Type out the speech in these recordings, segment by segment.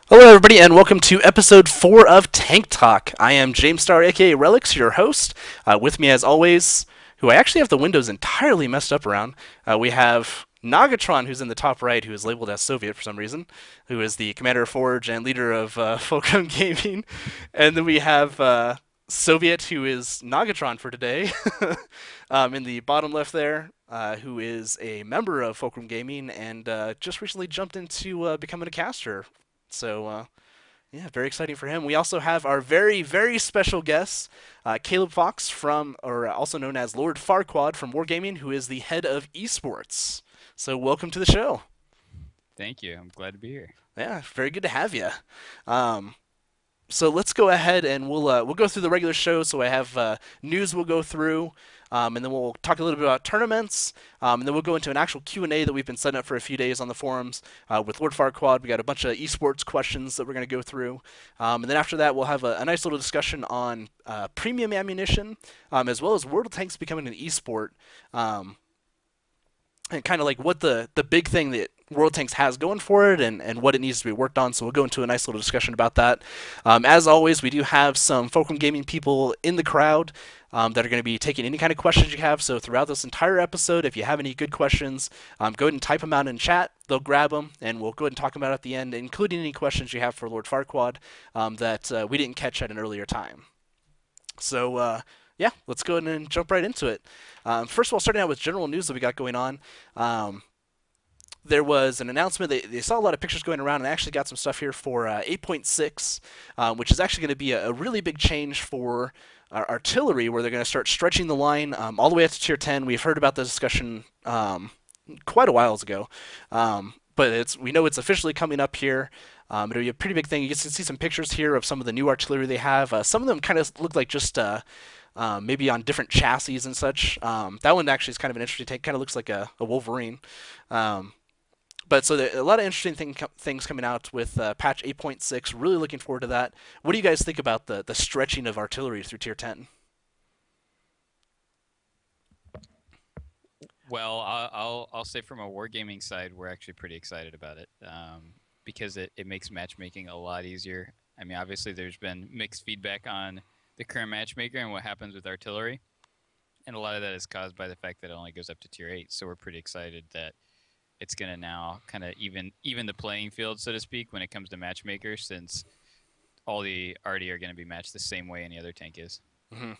Hello, everybody, and welcome to episode 4 of Tank Talk. I am James Starr, aka Relics, your host. With me, as always, who I actually have the windows entirely messed up around, we have Nagatron, who's in the top right, who is labeled as Soviet for some reason, who is the commander of Forge and leader of Fulcrum Gaming. And then we have Soviet, who is Nagatron for today, in the bottom left there, who is a member of Fulcrum Gaming and just recently jumped into becoming a caster. So, yeah, very exciting for him. We also have our very, very special guest, Caleb Fox or also known as Lord Farquad from Wargaming, who is the head of esports. So, welcome to the show. Thank you. I'm glad to be here. Yeah, very good to have you. Um, so let's go ahead and we'll go through the regular show. So I have news we'll go through, and then we'll talk a little bit about tournaments, and then we'll go into an actual Q&A that we've been setting up for a few days on the forums with Lord Farquad. We got a bunch of esports questions that we're going to go through, and then after that we'll have a nice little discussion on premium ammunition, as well as World of Tanks becoming an esport. Um, and kind of like what the big thing that World Tanks has going for it and what it needs to be worked on. So we'll go into a nice little discussion about that. As always, we do have some Fulcrum Gaming people in the crowd that are going to be taking any kind of questions you have. So throughout this entire episode, if you have any good questions, go ahead and type them out in chat. They'll grab them, and we'll go ahead and talk about it at the end, including any questions you have for Lord Farquad that we didn't catch at an earlier time. So, yeah, let's go ahead and jump right into it. First of all, starting out with general news that we got going on. Um, there was an announcement. They saw a lot of pictures going around and actually got some stuff here for 8.6, which is actually going to be a really big change for artillery, where they're going to start stretching the line all the way up to tier 10. We've heard about the discussion quite a while ago, but we know it's officially coming up here. It'll be a pretty big thing. You can see some pictures here of some of the new artillery they have. Some of them kind of look like just maybe on different chassis and such. That one actually is kind of an interesting take. Kind of looks like a Wolverine. Um, but so a lot of interesting things coming out with patch 8.6. Really looking forward to that. What do you guys think about the stretching of artillery through tier 10? Well, I'll say from a wargaming side, we're actually pretty excited about it because it makes matchmaking a lot easier. I mean, obviously, there's been mixed feedback on the current matchmaker and what happens with artillery, and a lot of that is caused by the fact that it only goes up to tier 8. So we're pretty excited that it's going to now kind of even the playing field, so to speak, when it comes to matchmakers, since all the Arty are going to be matched the same way any other tank is. Mm-hmm.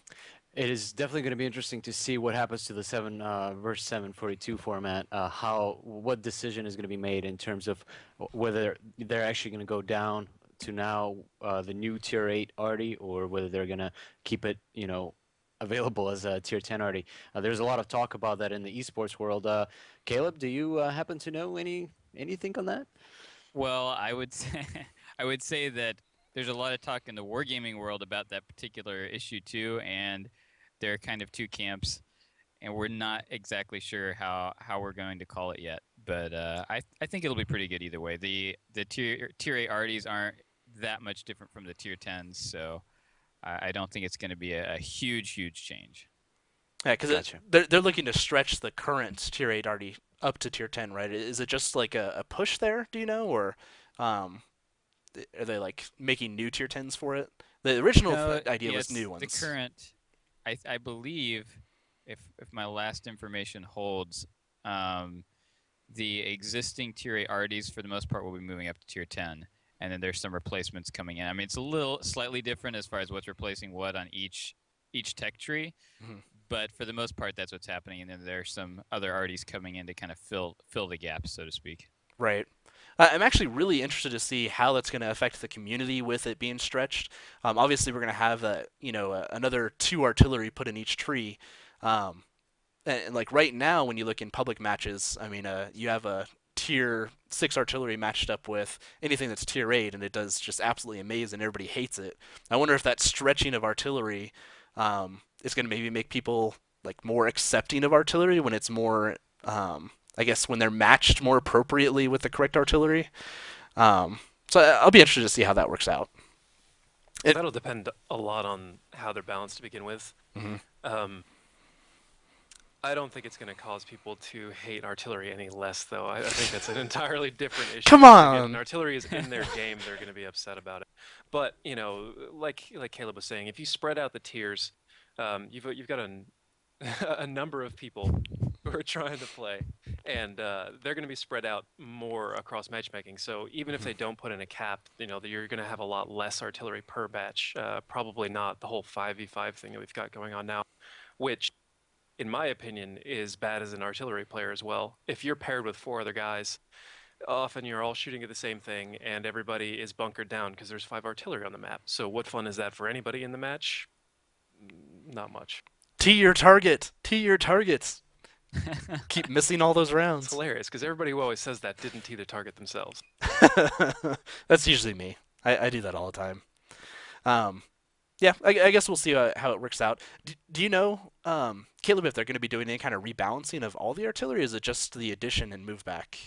It is definitely going to be interesting to see what happens to the 7 versus 742 format. What decision is going to be made in terms of whether they're actually going to go down to now the new tier 8 Arty, or whether they're going to keep it, available as a tier 10 Arty. There's a lot of talk about that in the esports world. Caleb, do you happen to know anything on that? Well, I would say, I would say that there's a lot of talk in the wargaming world about that particular issue too, and there are kind of two camps, and we're not exactly sure how we're going to call it yet. But I think it'll be pretty good either way. The tier 8 arties aren't that much different from the tier 10s, so I don't think it's going to be a huge change. Yeah, because Gotcha. they're looking to stretch the current tier 8 already up to tier 10, right? Is it just like a push there? Do you know, or um, are they like making new tier 10s for it? The original No, idea was yes, new the ones. current. I believe if my last information holds, um, the existing tier 8 RDs for the most part will be moving up to tier 10, and then there's some replacements coming in. I mean, it's a little slightly different as far as what's replacing what on each tech tree, Mhm. but for the most part, that's what's happening. And then there's some other RDs coming in to kind of fill the gaps, so to speak. Right. I'm actually really interested to see how that's going to affect the community with it being stretched. Obviously, we're going to have another two artillery put in each tree. Um, and like right now, when you look in public matches, I mean, you have a tier 6 artillery matched up with anything that's tier 8, and it does just absolutely amazing. Everybody hates it. I wonder if that stretching of artillery is going to maybe make people like more accepting of artillery when it's more, I guess, when they're matched more appropriately with the correct artillery. So I'll be interested to see how that works out. It. That'll depend a lot on how they're balanced to begin with. Mhm. Um, I don't think it's going to cause people to hate artillery any less, though. I think that's an entirely different Come issue. Again, on. artillery is in their game; they're going to be upset about it. But like Caleb was saying, if you spread out the tiers, you've got a number of people who are trying to play, and they're going to be spread out more across matchmaking. So even if Mhm. they don't put in a cap, you're going to have a lot less artillery per batch. Probably not the whole 5v5 thing that we've got going on now, which in my opinion, is bad as an artillery player as well. If you're paired with four other guys, often you're all shooting at the same thing, and everybody is bunkered down because there's five artillery on the map. So what fun is that for anybody in the match? Not much. T your target. T your targets. Keep missing all those It's rounds. hilarious because everybody who always says that didn't tee the target themselves. That's usually me. I do that all the time. Um, yeah, I guess we'll see how it works out. Do you know, Caleb, if they're going to be doing any kind of rebalancing of all the artillery? Or is it just the addition and move back?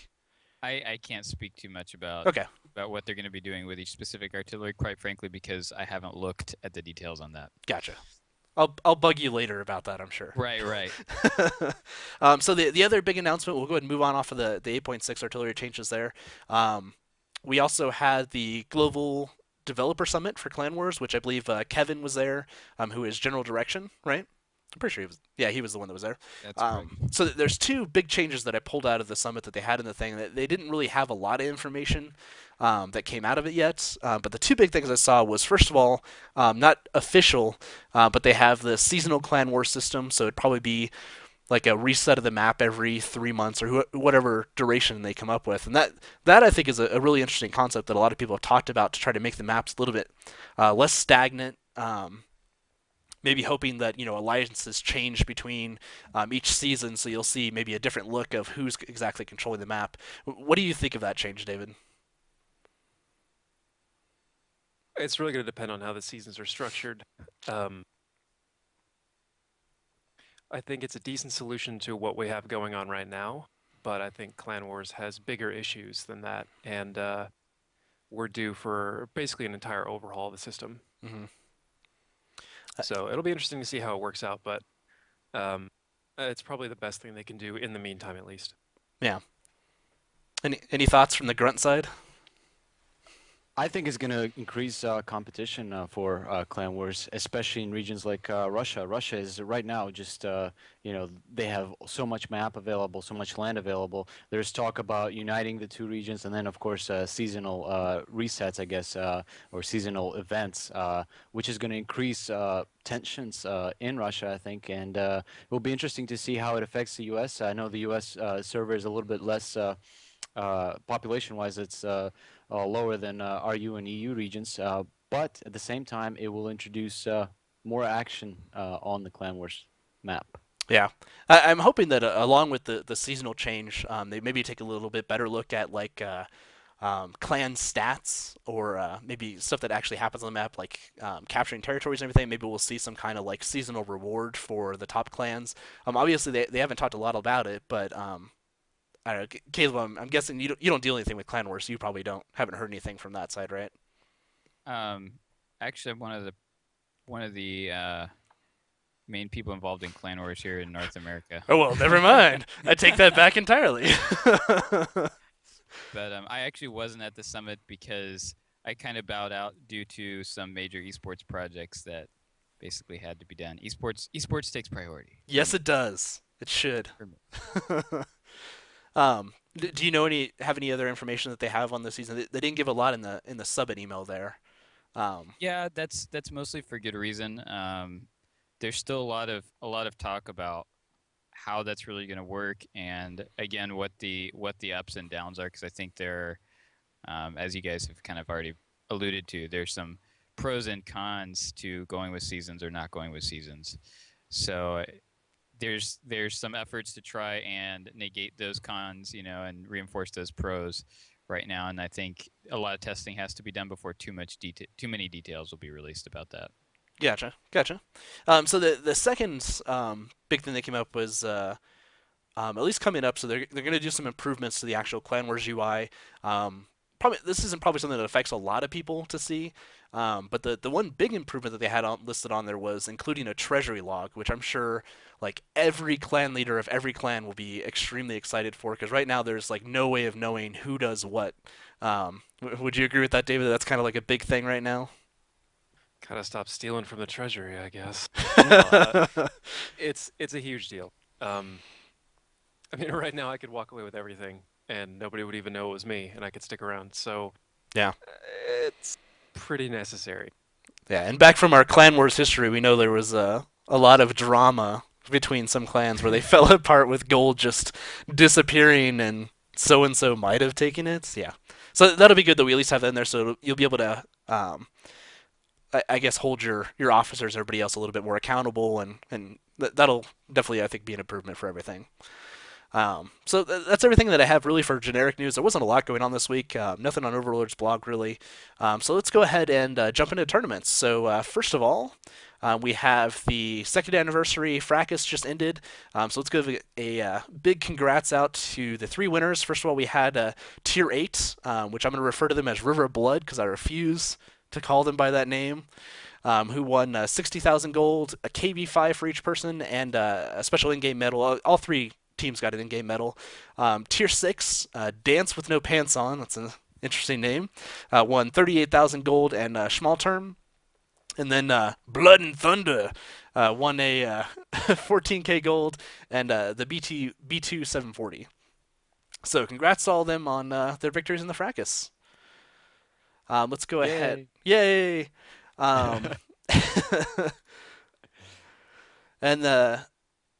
I can't speak too much Okay, about what they're going to be doing with each specific artillery, quite frankly, because I haven't looked at the details on that. gotcha. I'll bug you later about that, I'm sure. Right, right. So the other big announcement, we'll go ahead and move on off of the 8.6 artillery changes there. Um, we also had the Global Developer Summit for Clan Wars, which I believe Kevin was there, who is General Direction, right? I'm pretty sure he was. Yeah, he was the one that was there. That's correct. So there's two big changes that I pulled out of the summit that they had in the thing. That they didn't really have a lot of information that came out of it yet. But the two big things I saw was, first of all, not official, but they have the seasonal clan war system. So it'd probably be like a reset of the map every 3 months or whatever duration they come up with. And that I think is a really interesting concept that a lot of people have talked about to try to make the maps a little bit less stagnant. Maybe hoping that alliances change between each season, so you'll see maybe a different look of who's exactly controlling the map. What do you think of that change, David? It's really going to depend on how the seasons are structured. Um, I think it's a decent solution to what we have going on right now, but I think Clan Wars has bigger issues than that, and we're due for basically an entire overhaul of the system. Mm-hmm. So it'll be interesting to see how it works out, but um, it's probably the best thing they can do in the meantime, at least. Yeah. Any thoughts from the grunt side? I think it's going to increase competition for Clan Wars, especially in regions like Russia. Russia is right now just, they have so much map available, so much land available. There's talk about uniting the two regions, and then, of course, seasonal resets, I guess, or seasonal events, which is going to increase tensions in Russia, I think. And it will be interesting to see how it affects the U.S. I know the U.S. Server is a little bit less. Population-wise, it's lower than RU and EU regions, but at the same time, it will introduce more action on the Clan Wars map. Yeah, I'm hoping that along with the seasonal change, they maybe take a little bit better look at like clan stats or maybe stuff that actually happens on the map, like capturing territories and everything. Maybe we'll see some kind of like seasonal reward for the top clans. Obviously they haven't talked a lot about it, but I don't know, Caleb, I'm guessing you don't deal anything with Clan Wars, so you probably haven't heard anything from that side, right? Um, actually, I'm one of the main people involved in clan wars here in North America. Oh well, never mind. I take that back entirely. But I actually wasn't at the summit because I kind of bowed out due to some major esports projects that basically had to be done. Esports takes priority for Yes, me. it does. It should. For me. Do you know have any other information that they have on the season? They didn't give a lot in the sub email there. Um, Yeah, that's mostly for good reason. There's still a lot of talk about how that's really going to work, and again, what the ups and downs are, because I think as you guys have kind of already alluded to, there's some pros and cons to going with seasons or not going with seasons. So there's some efforts to try and negate those cons, and reinforce those pros right now. And I think a lot of testing has to be done before too many details will be released about that. gotcha. So the second big thing that came up was at least coming up. So they're going to do some improvements to the actual Clan Wars UI. Um, probably this isn't probably something that affects a lot of people to see. But the one big improvement that they had listed on there was including a treasury log, which I'm sure like every clan leader of every clan will be extremely excited for, because right now there's like no way of knowing who does what. Would you agree with that, David? That's kind of like a big thing right now. Gotta stop stealing from the treasury, I guess. No, Yeah, it's a huge deal. Um, I mean, right now I could walk away with everything, and nobody would even know it was me, and I could stick around. So it's pretty necessary. yeah. And back from our Clan Wars history, we know there was a lot of drama between some clans where they fell apart with gold just disappearing, and so might have taken it. Yeah. So that'll be good that we at least have that in there, so you'll be able to, I guess, hold your officers, and everybody else, a little bit more accountable, and that'll definitely, I think, be an improvement for everything. So that's everything that I have really for generic news. There wasn't a lot going on this week. Nothing on Overlord's blog really. So let's go ahead and jump into tournaments. So first of all, we have the second anniversary Fracas just ended. So let's give a big congrats out to the three winners. First of all, we had Tier 8, which I'm going to refer to them as River of Blood because I refuse to call them by that name. Who won 60,000 gold, a KB5 for each person, and a special in-game medal. All three teams got an in-game medal. Tier 6, Dance with No Pants On, that's an interesting name, won 38,000 gold and small term. And then Blood and Thunder won a 14k gold and the B2 740. So congrats to all of them on their victories in the Fracas. Let's go ahead. Yay! Um, and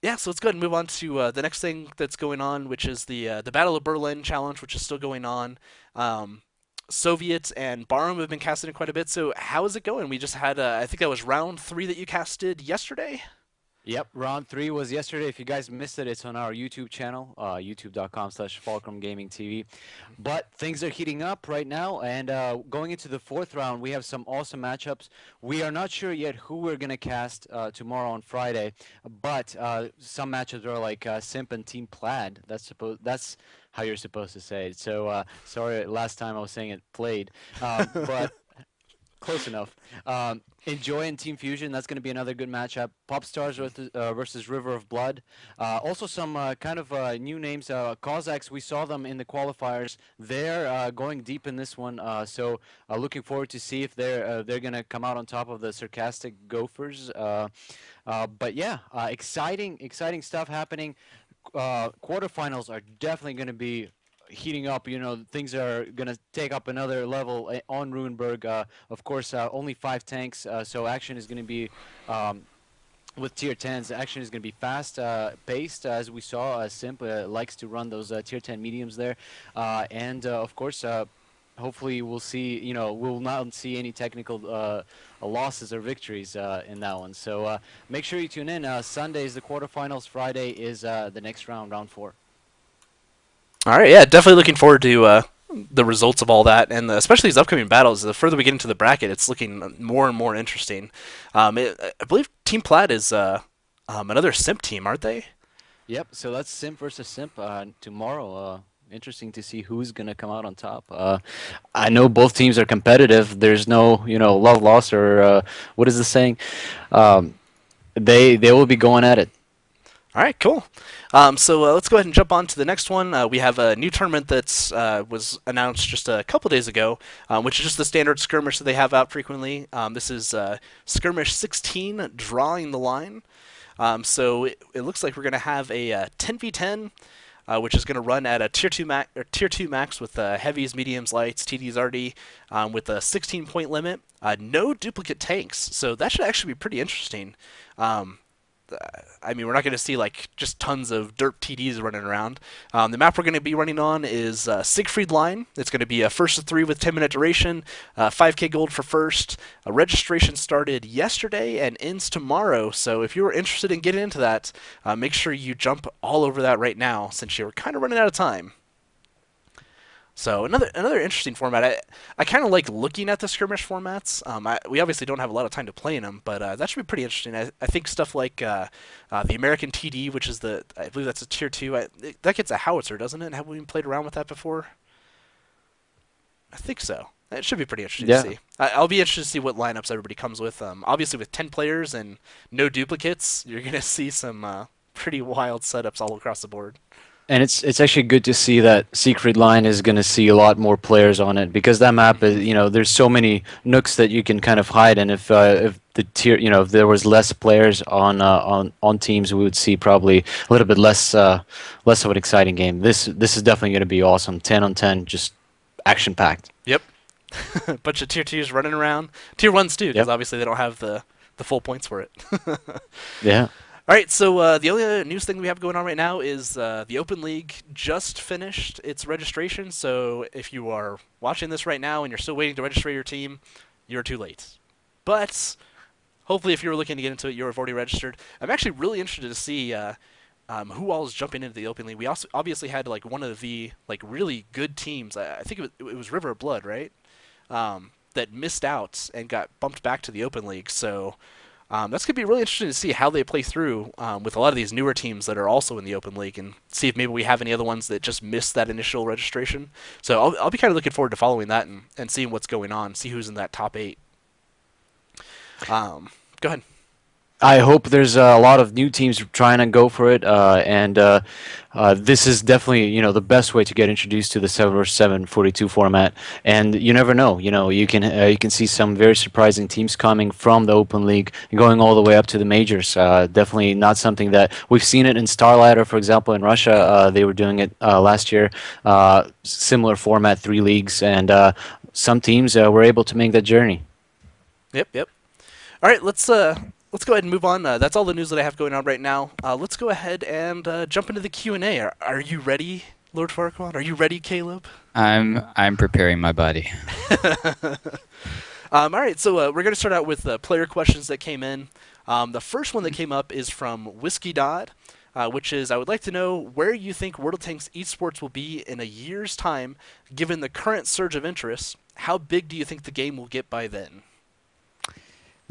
yeah, so let's go ahead and move on to the next thing that's going on, which is the Battle of Berlin challenge, which is still going on. Soviet and Barham have been casted in quite a bit. So how is it going? We just had, I think that was round 3 that you casted yesterday. Yep, round 3 was yesterday. If you guys missed it, it's on our YouTube channel, youtube.com/FulcrumGamingTV. But things are heating up right now, and going into the 4th round, we have some awesome matchups. We are not sure yet who we're going to cast tomorrow on Friday, but some matchups are like Simp and Team Plaid. That's how you're supposed to say it. So sorry, last time I was saying it played, but close enough. Enjoy and Team Fusion, that's going to be another good matchup. Popstars versus River of Blood. Also some kind of new names. Cossacks, we saw them in the qualifiers. They're going deep in this one, so looking forward to see if they're going to come out on top of the Sarcastic Gophers. But yeah, exciting stuff happening. Quarterfinals are definitely going to be heating up. Things are going to take up another level on Ruinberg. Of course, only 5 tanks, so action is going to be, with tier 10s, action is going to be fast paced, as we saw. Simp likes to run those tier 10 mediums there. And of course, hopefully we'll not see any technical losses or victories in that one. So make sure you tune in. Sunday is the quarterfinals. Friday is the next round 4. All right, yeah, definitely looking forward to the results of all that, and especially these upcoming battles. The further we get into the bracket, it's looking more and more interesting. I believe Team Plaid is another Simp team, aren't they? Yep, so that's Simp versus Simp tomorrow. Interesting to see who's going to come out on top. I know both teams are competitive. There's no, love loss or what is the saying? They will be going at it. All right, cool. So let's go ahead and jump on to the next one. We have a new tournament that's was announced just a couple days ago, which is just the standard skirmish that they have out frequently. This is Skirmish 16, Drawing the Line. So it looks like we're going to have a 10v10, which is going to run at a tier 2 max with heavies, mediums, lights, TDs, Arty, with a 16-point limit. No duplicate tanks, so that should actually be pretty interesting. I mean, we're not going to see like just tons of derp TDs running around. The map we're going to be running on is Siegfried Line. It's going to be a first of 3 with 10-minute duration, 5k gold for first. Registration started yesterday and ends tomorrow, so if you're interested in getting into that, make sure you jump all over that right now since you're kind of running out of time. So another interesting format. I kind of like looking at the skirmish formats. We obviously don't have a lot of time to play in them, but that should be pretty interesting. I think stuff like the American TD, which is I believe that's a tier 2. That gets a howitzer, doesn't it? Have we played around with that before? I think so. It should be pretty interesting to Yeah. see. I'll be interested to see what lineups everybody comes with. Obviously, with 10 players and no duplicates, you're going to see some pretty wild setups all across the board. And it's actually good to see that Secret Line is going to see a lot more players on it because that map is, there's so many nooks that you can kind of hide. And if the tier, if there was less players on teams, we would see probably a little bit less of an exciting game. This is definitely going to be awesome. 10 on 10, just action packed. Yep. A bunch of tier 2s running around. Tier 1s too, because Yep. obviously they don't have the full points for it. Yeah. All right, so the only other news thing we have going on right now is the Open League just finished its registration. So if you are watching this right now and you're still waiting to register your team, you're too late. But hopefully, if you were looking to get into it, you have already registered. I'm actually really interested to see who all is jumping into the Open League. We also obviously had like one of the like really good teams. I think it was River of Blood, right? That missed out and got bumped back to the Open League. So. That's going to be really interesting to see how they play through with a lot of these newer teams that are also in the Open League and see if maybe we have any other ones that just missed that initial registration. So I'll be kind of looking forward to following that and seeing what's going on, see who's in that top 8. Go ahead. I hope there's a lot of new teams trying to go for it, and this is definitely the best way to get introduced to the 7 vs 7 42 format. And you never know, you can see some very surprising teams coming from the Open League, going all the way up to the majors. Definitely not something that we've seen it in Starlighter, for example, in Russia. They were doing it last year, similar format, 3 leagues, and some teams were able to make that journey. Yep. All right, let's go ahead and move on. That's all the news that I have going on right now. Let's go ahead and jump into the Q&A. Are you ready, Lord Farquad? Are you ready, Caleb? I'm preparing my body. All right, so we're going to start out with player questions that came in. The first one that came up is from Whiskey Dodd, which is, I would like to know where you think World of Tanks esports will be in a year's time, given the current surge of interest. How big do you think the game will get by then?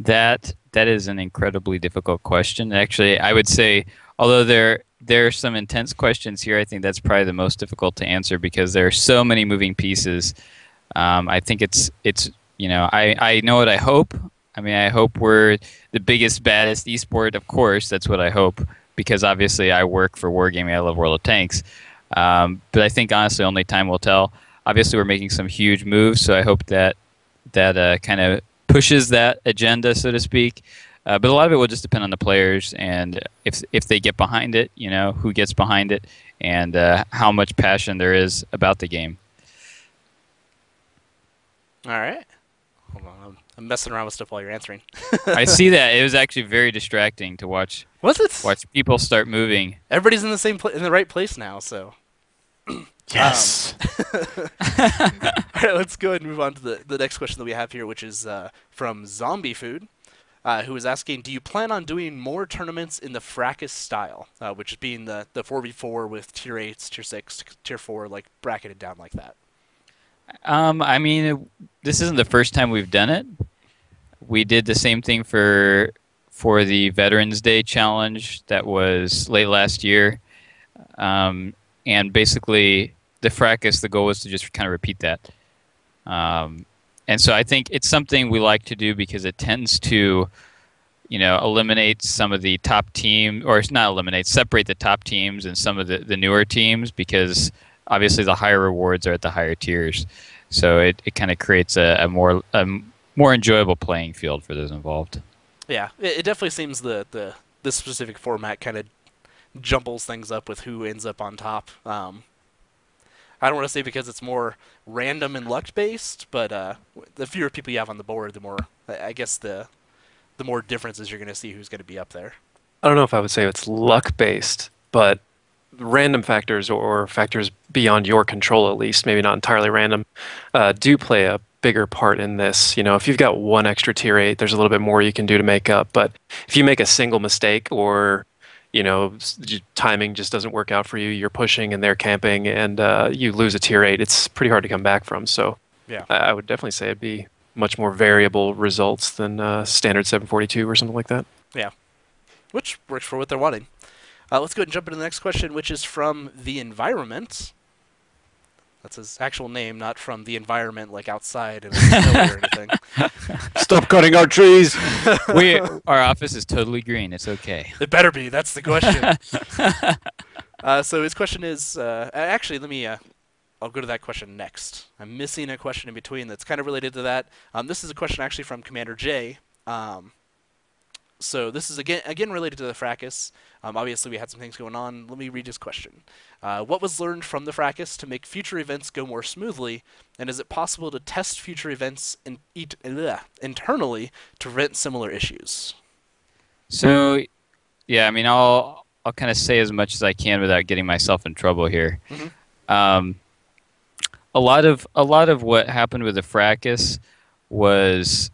That is an incredibly difficult question. Actually, I would say, although there are some intense questions here, I think that's probably the most difficult to answer because there are so many moving pieces. I think it's I know what I hope. I mean, I hope we're the biggest, baddest esport. Of course, that's what I hope because obviously I work for Wargaming. I love World of Tanks, but I think honestly, only time will tell. Obviously, we're making some huge moves, so I hope that kind of pushes that agenda, so to speak. But a lot of it will just depend on the players and if they get behind it, who gets behind it, and how much passion there is about the game. All right. Hold on, I'm messing around with stuff while you're answering. I see that. It was actually very distracting to watch. Was it? Watch people start moving. Everybody's in the same in the right place now, so. Yes. All right, let's go ahead and move on to the next question that we have here, which is from Zombie Food, who is asking, do you plan on doing more tournaments in the Fracas style, which is being the 4v4 with tier 8s, tier 6, tier 4, like bracketed down like that? I mean, this isn't the first time we've done it. We did the same thing for the Veterans Day challenge that was late last year, and basically the Fracas, the goal was to just kind of repeat that. And so I think it's something we like to do because it tends to, eliminate some of the top team, or it's not eliminate, separate the top teams and some of the newer teams because obviously the higher rewards are at the higher tiers. So it kind of creates a more enjoyable playing field for those involved. Yeah, it definitely seems this specific format kind of jumbles things up with who ends up on top. I don't want to say because it's more random and luck based, but the fewer people you have on the board, the more I guess the more differences you're going to see who's going to be up there. I don't know if I would say it's luck based, but random factors or factors beyond your control, at least, maybe not entirely random, do play a bigger part in this. If you've got one extra tier 8, there's a little bit more you can do to make up. But if you make a single mistake or timing just doesn't work out for you, you're pushing and they're camping, and you lose a tier 8, it's pretty hard to come back from. So yeah, I would definitely say it'd be much more variable results than standard 742 or something like that. Yeah, which works for what they're wanting. Let's go ahead and jump into the next question, which is from The Environment, That's his actual name, not from the environment, like outside in Philly or anything. Stop cutting our trees. Our office is totally green. It's okay. It better be. That's the question. So his question is, actually, let me. I'll go to that question next. I'm missing a question in between that's kind of related to that. This is a question actually from Commander J. So this is again related to the fracas. Obviously, we had some things going on. Let me read his question. What was learned from the fracas to make future events go more smoothly, and is it possible to test future events internally to prevent similar issues? So, yeah, I mean, I'll kind of say as much as I can without getting myself in trouble here. Mm-hmm. A lot of what happened with the fracas was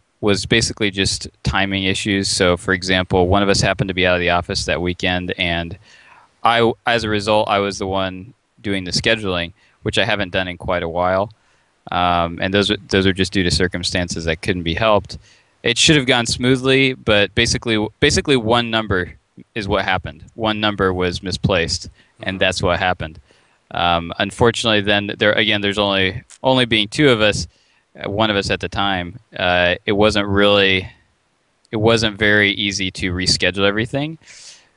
basically just timing issues. So, for example, one of us happened to be out of the office that weekend, and as a result, I was the one doing the scheduling, which I haven't done in quite a while. And those are just due to circumstances that couldn't be helped. It should have gone smoothly, but basically one number is what happened. One number was misplaced, and that's what happened. Unfortunately, then there's only being two of us, one of us at the time. It wasn't very easy to reschedule everything.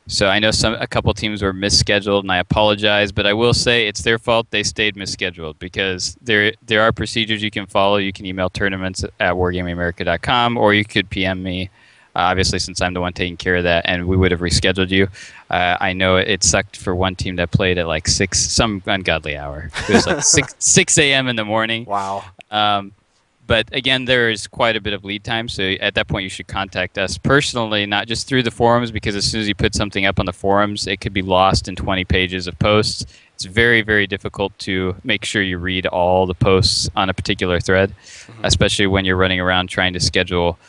So I know a couple teams were misscheduled, and I apologize, but I will say it's their fault they stayed misscheduled, because there are procedures you can follow. You can email tournaments@wargamingamerica.com, or you could PM me, obviously, since I'm the one taking care of that, and we would have rescheduled you. I know it sucked for one team that played at like 6, some ungodly hour. It was like 6 a.m. in the morning. Wow. But again, there is quite a bit of lead time, so at that point you should contact us personally, not just through the forums, because as soon as you put something up on the forums, it could be lost in 20 pages of posts. It's very, very difficult to make sure you read all the posts on a particular thread, especially when you're running around trying to schedule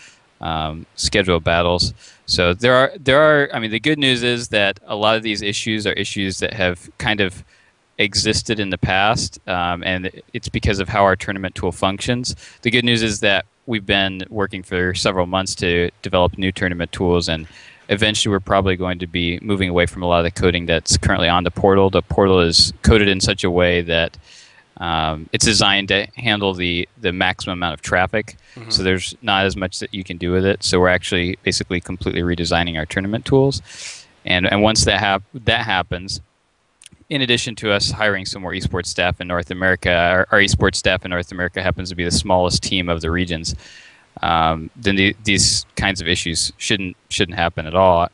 battles. So there are. I mean, the good news is that a lot of these issues are issues that have kind of existed in the past, and it's because of how our tournament tool functions. The good news is that we've been working for several months to develop new tournament tools, and eventually we're probably going to be moving away from a lot of the coding that's currently on the portal. The portal is coded in such a way that it's designed to handle the maximum amount of traffic, so there's not as much that you can do with it. So we're actually basically completely redesigning our tournament tools, and once that happens, in addition to us hiring some more esports staff in North America, our esports staff in North America happens to be the smallest team of the regions. Then these kinds of issues shouldn't happen at all.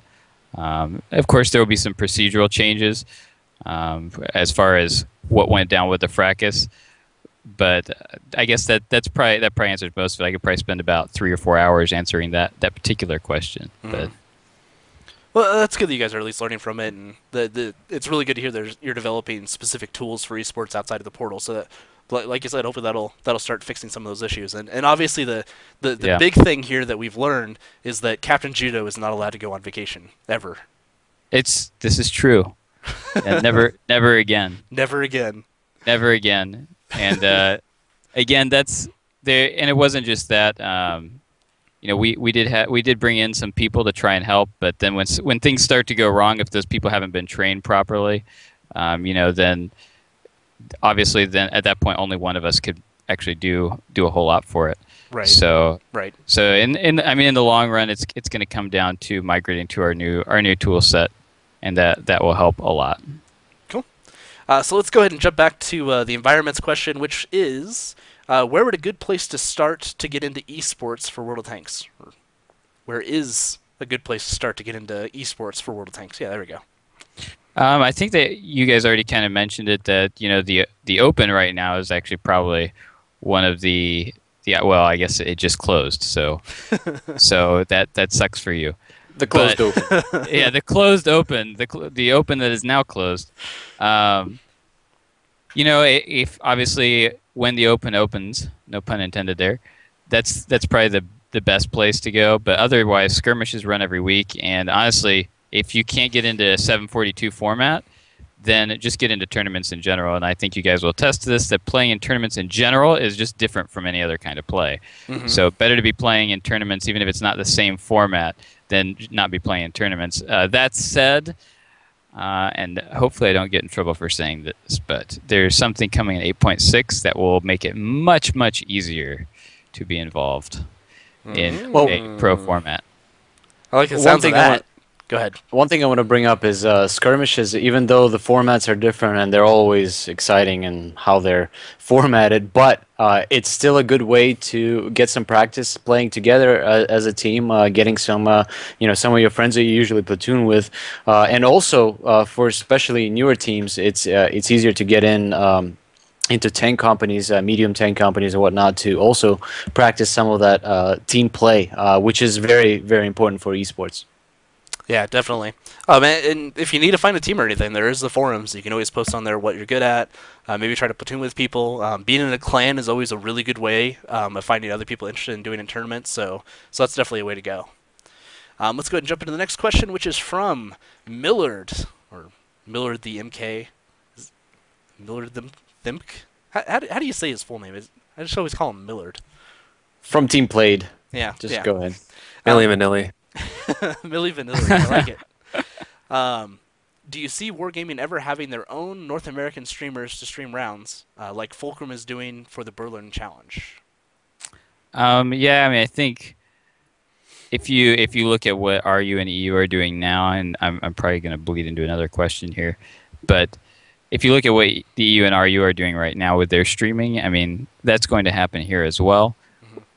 Of course, there will be some procedural changes as far as what went down with the fracas, but I guess that probably answers most of it. I could probably spend about 3 or 4 hours answering that particular question, but. Well, that's good that you guys are at least learning from it, and it's really good to hear you're developing specific tools for esports outside of the portal. So that, like you said, hopefully that'll start fixing some of those issues. And obviously the big thing here that we've learned is that Captain Judo is not allowed to go on vacation ever. This is true. And never again. Never again. Never again. And again, that's there. And it wasn't just that. We did bring in some people to try and help, but then when things start to go wrong, if those people haven't been trained properly, then obviously then at that point only one of us could actually do a whole lot for it. Right. So right. So in the long run, it's going to come down to migrating to our new tool set, and that will help a lot. Cool. So let's go ahead and jump back to the environments question, which is. Where would a good place to start to get into esports for World of Tanks? Or where is a good place to start to get into esports for World of Tanks? Yeah, there we go. I think that you guys already kind of mentioned it, that the Open right now is actually probably one of the well, I guess it just closed, so that sucks for you. The closed Open. Yeah, the closed Open, the Open that is now closed. If obviously when the Open opens, no pun intended there, that's probably the best place to go. But otherwise, skirmishes run every week, and honestly, if you can't get into a 742 format, then just get into tournaments in general. And I think you guys will attest to this, that playing in tournaments in general is just different from any other kind of play. Mm-hmm. So better to be playing in tournaments, even if it's not the same format, than not be playing in tournaments. That said, and hopefully I don't get in trouble for saying this, but there's something coming in 8.6 that will make it much, much easier to be involved in a pro format. I like the One sounds of thing I that. want, Go ahead. one thing I want to bring up is skirmishes. Even though the formats are different and they're always exciting in how they're formatted, but it's still a good way to get some practice playing together as a team, getting some, some of your friends that you usually platoon with, and also for especially newer teams, it's easier to get in. Into tank companies, medium tank companies, and whatnot, to also practice some of that team play, which is very, very important for esports. Yeah, definitely. And if you need to find a team or anything, there is the forums. You can always post on there what you're good at. Maybe try to platoon with people. Being in a clan is always a really good way of finding other people interested in doing in tournaments. So that's definitely a way to go. Let's go ahead and jump into the next question, which is from Millard, or Millard the MK. Millard the Thimk? How do you say his full name? I just always call him Millard. From Team Played, Yeah, just yeah. go ahead. Millie Vanilli. Millie Vanilli, I like it. Do you see Wargaming ever having their own North American streamers to stream rounds, like Fulcrum is doing for the Berlin Challenge? Yeah, I mean, I think if you look at what RU and EU are doing now, and I'm probably going to bleed into another question here, but if you look at what the EU and RU are doing right now with their streaming, I mean, that's going to happen here as well.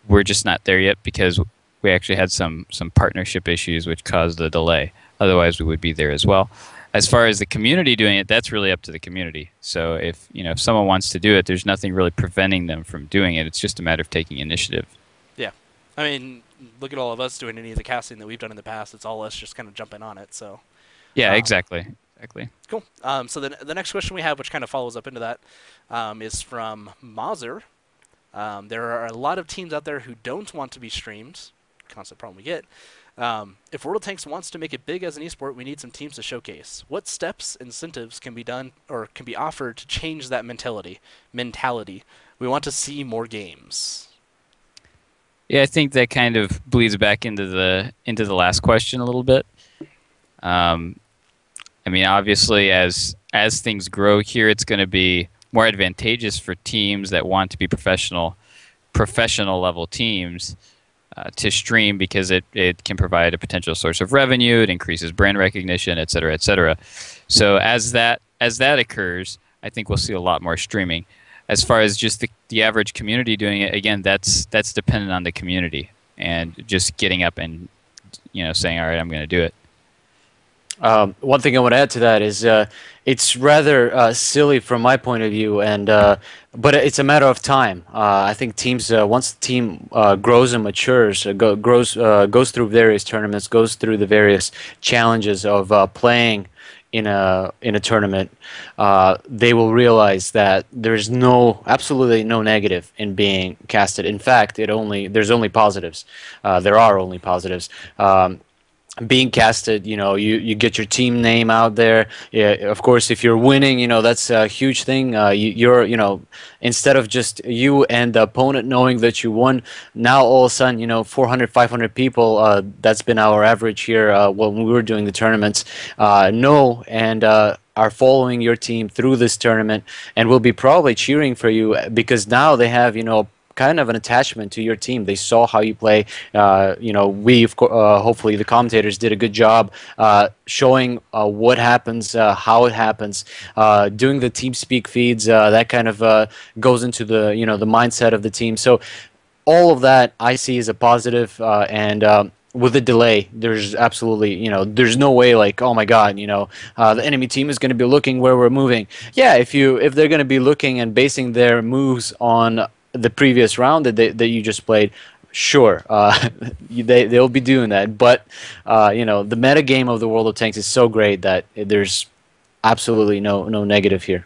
We're just not there yet because we actually had some partnership issues which caused the delay. Otherwise, we would be there as well. As far as the community doing it, that's really up to the community. So if someone wants to do it, there's nothing really preventing them from doing it. It's just a matter of taking initiative. Yeah. I mean, look at all of us doing any of the casting that we've done in the past. It's all us just kind of jumping on it. So. Yeah, exactly. Cool. So the next question we have, which kind of follows up into that, is from Mazer. There are a lot of teams out there who don't want to be streamed. Constant problem we get. If World of Tanks wants to make it big as an esport, we need some teams to showcase. What steps, incentives can be done or can be offered to change that mentality? We want to see more games. Yeah, I think that kind of bleeds back into the last question a little bit. I mean, obviously, as things grow here, it's going to be more advantageous for teams that want to be professional level teams to stream because it can provide a potential source of revenue. It increases brand recognition, et cetera, et cetera. So as that occurs, I think we'll see a lot more streaming. As far as just the average community doing it, again, that's dependent on the community and just getting up and saying, all right, I'm going to do it. One thing I want to add to that is it's rather silly from my point of view, but it's a matter of time. I think teams, once the team grows and matures, goes through various tournaments, goes through the various challenges of playing in a tournament, they will realize that there's absolutely no negative in being casted. In fact, there's only positives. There are only positives. Being casted, you get your team name out there. Yeah, of course, if you're winning, that's a huge thing. You're instead of just you and the opponent knowing that you won, now all of a sudden, 400, 500 people, that's been our average here when we were doing the tournaments, know and are following your team through this tournament and will be probably cheering for you because now they have, kind of an attachment to your team. They saw how you play. Hopefully the commentators did a good job showing what happens, how it happens, doing the team speak feeds. That kind of goes into the the mindset of the team. So all of that I see as a positive, and with the delay, there's absolutely, there's no way like, oh my God, the enemy team is going to be looking where we're moving. Yeah, if they're going to be looking and basing their moves on the previous round that you just played, sure, they'll be doing that. But the meta game of the World of Tanks is so great that there's absolutely no negative here.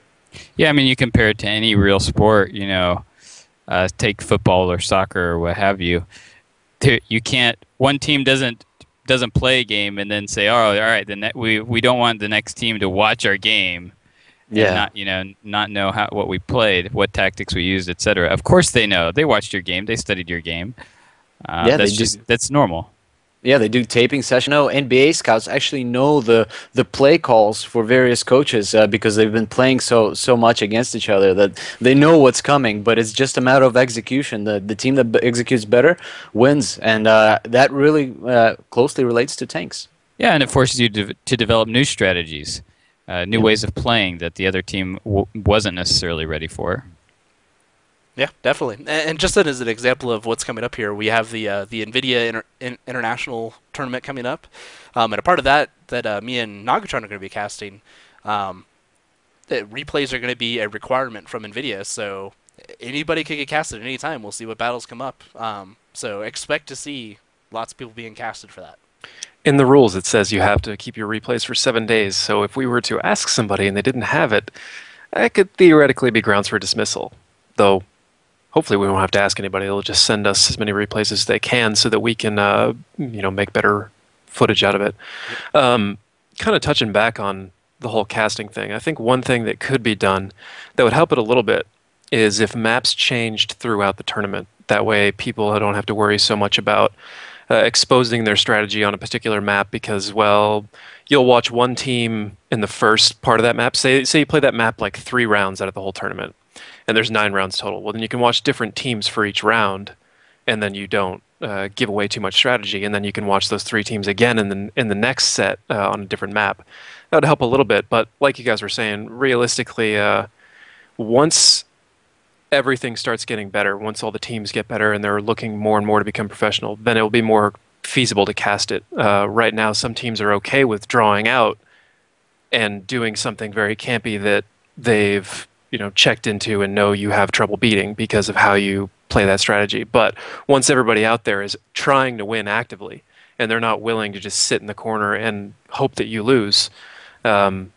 Yeah, I mean, you compare it to any real sport, take football or soccer or what have you. You can't. One team doesn't play a game and then say, "Oh, all right, we don't want the next team to watch our game." Yeah. And not know what we played, what tactics we used, etc. Of course they know. They watched your game. They studied your game. Yeah, that's normal. Yeah, they do taping session. No, NBA scouts actually know the play calls for various coaches because they've been playing so much against each other that they know what's coming. But it's just a matter of execution. The team that executes better wins, and that really closely relates to tanks. Yeah, and it forces you to develop new strategies, new ways of playing that the other team wasn't necessarily ready for. Yeah, definitely. And just as an example of what's coming up here, we have the NVIDIA International Tournament coming up, and a part of that me and Nagatron are going to be casting. Replays are going to be a requirement from NVIDIA, so anybody can get casted at any time. We'll see what battles come up. So expect to see lots of people being casted for that. In the rules, it says you have to keep your replays for 7 days. So if we were to ask somebody and they didn't have it, that could theoretically be grounds for dismissal. Though, hopefully we won't have to ask anybody. They'll just send us as many replays as they can so that we can, make better footage out of it. Kind of touching back on the whole casting thing, I think one thing that could be done that would help it a little bit is if maps changed throughout the tournament. That way people don't have to worry so much about exposing their strategy on a particular map because, well, you'll watch one team in the first part of that map. Say you play that map like 3 rounds out of the whole tournament, and there's 9 rounds total. Well, then you can watch different teams for each round, and then you don't give away too much strategy, and then you can watch those 3 teams again in the next set on a different map. That would help a little bit, but like you guys were saying, realistically, once everything starts getting better, once all the teams get better and they're looking more and more to become professional, then it will be more feasible to cast it. Right now, some teams are okay with drawing out and doing something very campy that they've checked into and know you have trouble beating because of how you play that strategy. But once everybody out there is trying to win actively and they're not willing to just sit in the corner and hope that you lose, then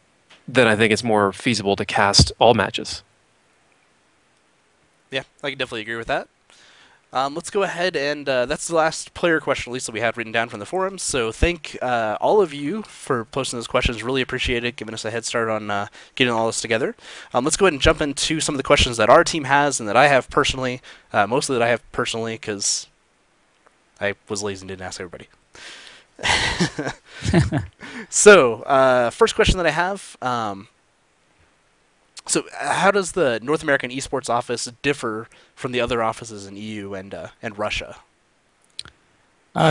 I think it's more feasible to cast all matches. Yeah, I can definitely agree with that. Let's go ahead and that's the last player question, at least that we had written down from the forums. So thank all of you for posting those questions. Really appreciate it, giving us a head start on getting all this together. Let's go ahead and jump into some of the questions that our team has and that I have personally. Mostly that I have personally because I was lazy and didn't ask everybody. So first question that I have. So how does the North American Esports office differ from the other offices in EU and Russia?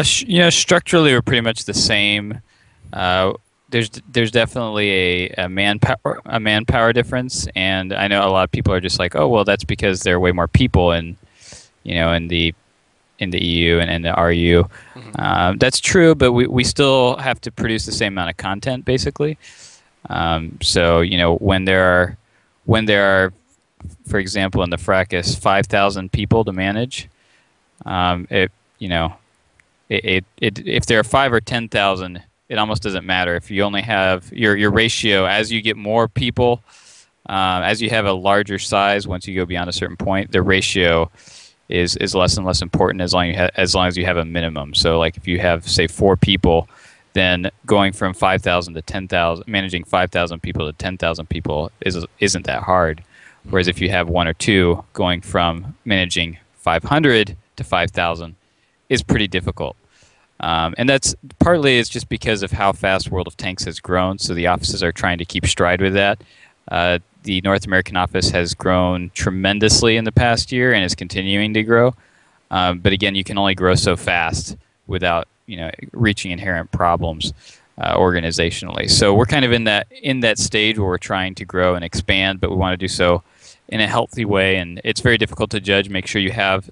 Structurally we're pretty much the same. There's definitely a manpower difference, and I know a lot of people are just like, oh well, that's because there are way more people in the EU and the RU. Mm-hmm. That's true, but we still have to produce the same amount of content basically. So when there are, for example, in the fracas, 5,000 people to manage, if there are 5 or 10,000, it almost doesn't matter. If you only have your ratio, as you get more people, as you have a larger size, once you go beyond a certain point, the ratio is less and less important as long as you have a minimum. So, like if you have, say, 4 people, then going from 5,000 to 10,000, managing 5,000 people to 10,000 people isn't that hard. Whereas if you have 1 or 2, going from managing 500 to 5,000 is pretty difficult. And that's partly it's just because of how fast World of Tanks has grown. So the offices are trying to keep stride with that. The North American office has grown tremendously in the past year and is continuing to grow. But again, you can only grow so fast without reaching inherent problems organizationally. So we're kind of in that stage where we're trying to grow and expand, but we want to do so in a healthy way. And it's very difficult to judge. Make sure you have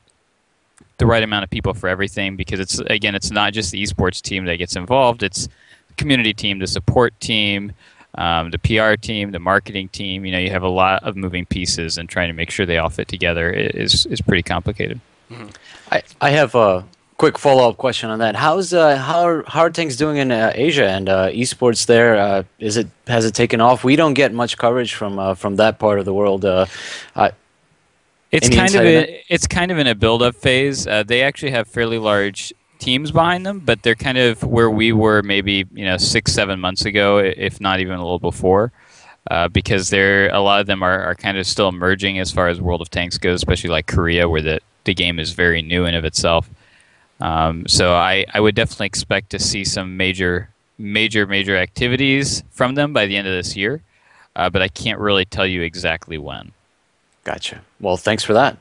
the right amount of people for everything, because it's not just the esports team that gets involved. It's the community team, the support team, the PR team, the marketing team. You have a lot of moving pieces, and trying to make sure they all fit together is pretty complicated. Mm-hmm. I have a quick follow-up question on that. How are things doing in Asia and esports there? Has it taken off? We don't get much coverage from that part of the world. It's kind of in a build-up phase. They actually have fairly large teams behind them, but they're kind of where we were maybe 6-7 months ago, if not even a little before, because a lot of them are kind of still emerging as far as World of Tanks goes, especially like Korea, where the game is very new in of itself. So I would definitely expect to see some major activities from them by the end of this year, but I can't really tell you exactly when. Gotcha. Well, thanks for that.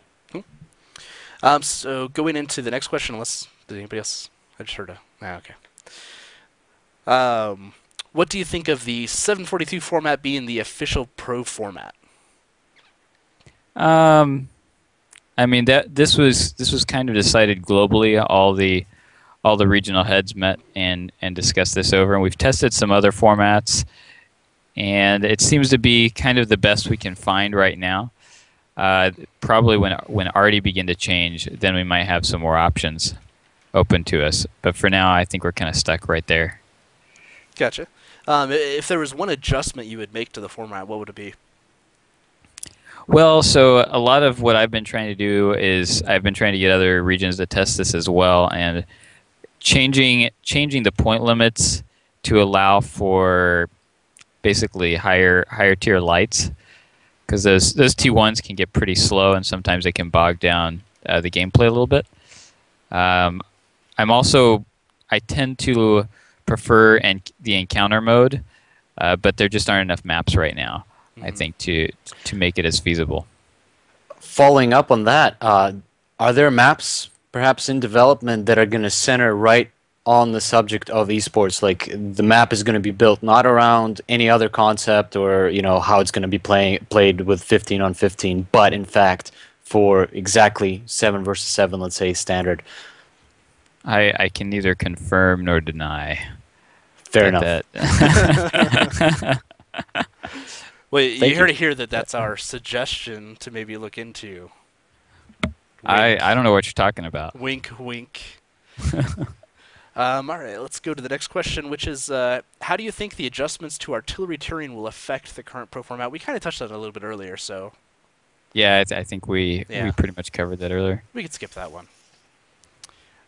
So going into the next question, unless did anybody else? I just heard a. Okay. What do you think of the 742 format being the official pro format? I mean that this was kind of decided globally. All the regional heads met and discussed this over, and we've tested some other formats, and it seems to be kind of the best we can find right now. Probably when Arty begin to change, then we might have some more options open to us. But for now, I think we're kind of stuck right there. Gotcha. If there was one adjustment you would make to the format, what would it be? Well, so a lot of what I've been trying to do is I've been trying to get other regions to test this as well, and changing the point limits to allow for basically higher tier lights, because those T1s can get pretty slow and sometimes they can bog down the gameplay a little bit. I tend to prefer the encounter mode, but there just aren't enough maps right now, I think, to make it as feasible. Following up on that, are there maps perhaps in development that are going to center right on the subject of esports? Like the map is going to be built not around any other concept or how it's going to be played with 15 on 15, but in fact for exactly 7 versus 7, let's say, standard. I can neither confirm nor deny. Fair enough. Well, you heard it here that's our suggestion to maybe look into. I don't know what you're talking about. Wink, wink. All right, let's go to the next question, which is, how do you think the adjustments to artillery tiering will affect the current pro format? We kind of touched on it a little bit earlier, so... Yeah, I think we pretty much covered that earlier. We could skip that one.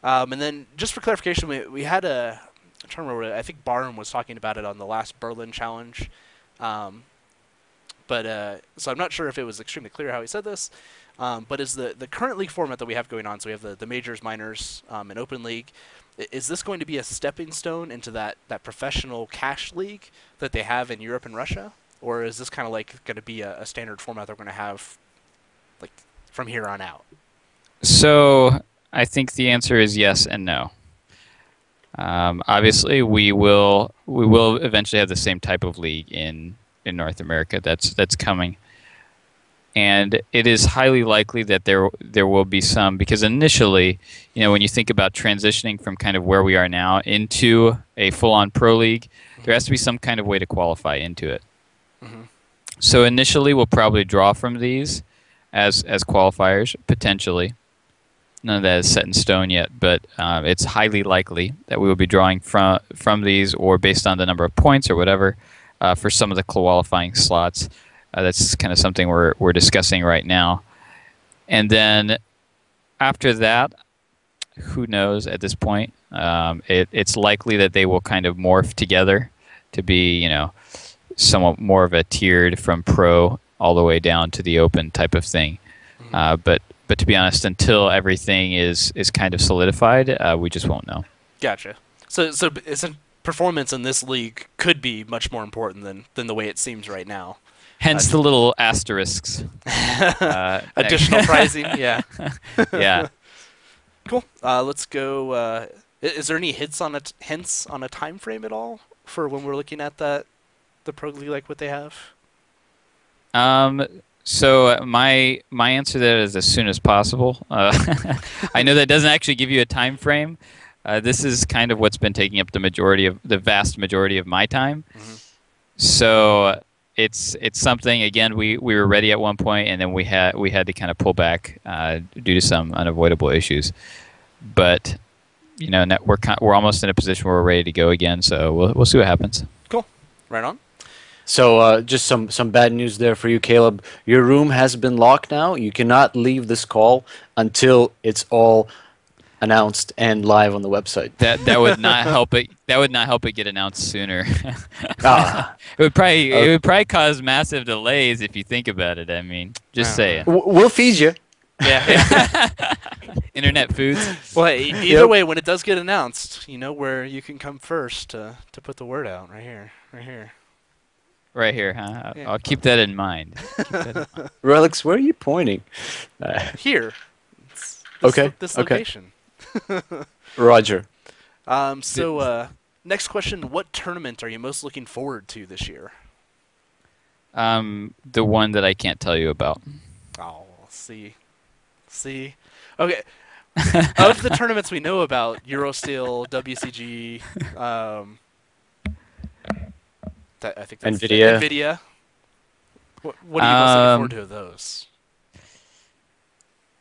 And then, just for clarification, we had I'm trying to remember, I think Barham was talking about it on the last Berlin challenge. So I'm not sure if it was extremely clear how he said this. But is the current league format that we have going on, so we have the majors, minors, and open league, is this going to be a stepping stone into that professional cash league that they have in Europe and Russia? Or is this kind of like going to be a standard format they're going to have like from here on out? So I think the answer is yes and no. Obviously, we will eventually have the same type of league in North America. That's coming. And it is highly likely that there will be some, because initially, when you think about transitioning from kind of where we are now into a full-on pro league, there has to be some kind of way to qualify into it. Mm-hmm. So initially, we'll probably draw from these as qualifiers, potentially. None of that is set in stone yet, but it's highly likely that we will be drawing from these, or based on the number of points or whatever, for some of the qualifying slots. That's kind of something we're discussing right now. And then after that, who knows at this point? It's likely that they will kind of morph together to be, somewhat more of a tiered from pro all the way down to the open type of thing. Mm-hmm. But to be honest, until everything is kind of solidified, we just won't know. Gotcha. So performance in this league could be much more important than the way it seems right now. Hence the little asterisks. Additional pricing, yeah. Yeah. Cool. Let's go. Is there any hints on a time frame at all for when we're looking at the pro league, like what they have? So my answer to that is as soon as possible. I know that doesn't actually give you a time frame. This is kind of what's been taking up the vast majority of my time. Mm-hmm. So it's something, again, we were ready at one point, and then we had to kind of pull back due to some unavoidable issues. But we're almost in a position where we're ready to go again. So we'll see what happens. Cool. Right on. So just some bad news there for you, Caleb. Your room has been locked now. You cannot leave this call until it's all announced and live on the website. That would not help it. That would not help it get announced sooner. It would probably cause massive delays if you think about it. I mean, just saying. We'll feed you. Yeah. Internet foods. Well, either Yep. way, when it does get announced, you know where you can come first to put the word out. Right here. Right here. Right here, huh? Yeah. I'll keep that in mind. Keep that in mind. Relics, where are you pointing? Here. It's Okay, this okay. location. Roger. Next question: what tournament are you most looking forward to this year? The one that I can't tell you about. Oh, see. Okay, of the tournaments we know about, Eurosteel, WCG, I think that's NVIDIA. NVIDIA. What are you most looking forward to of those?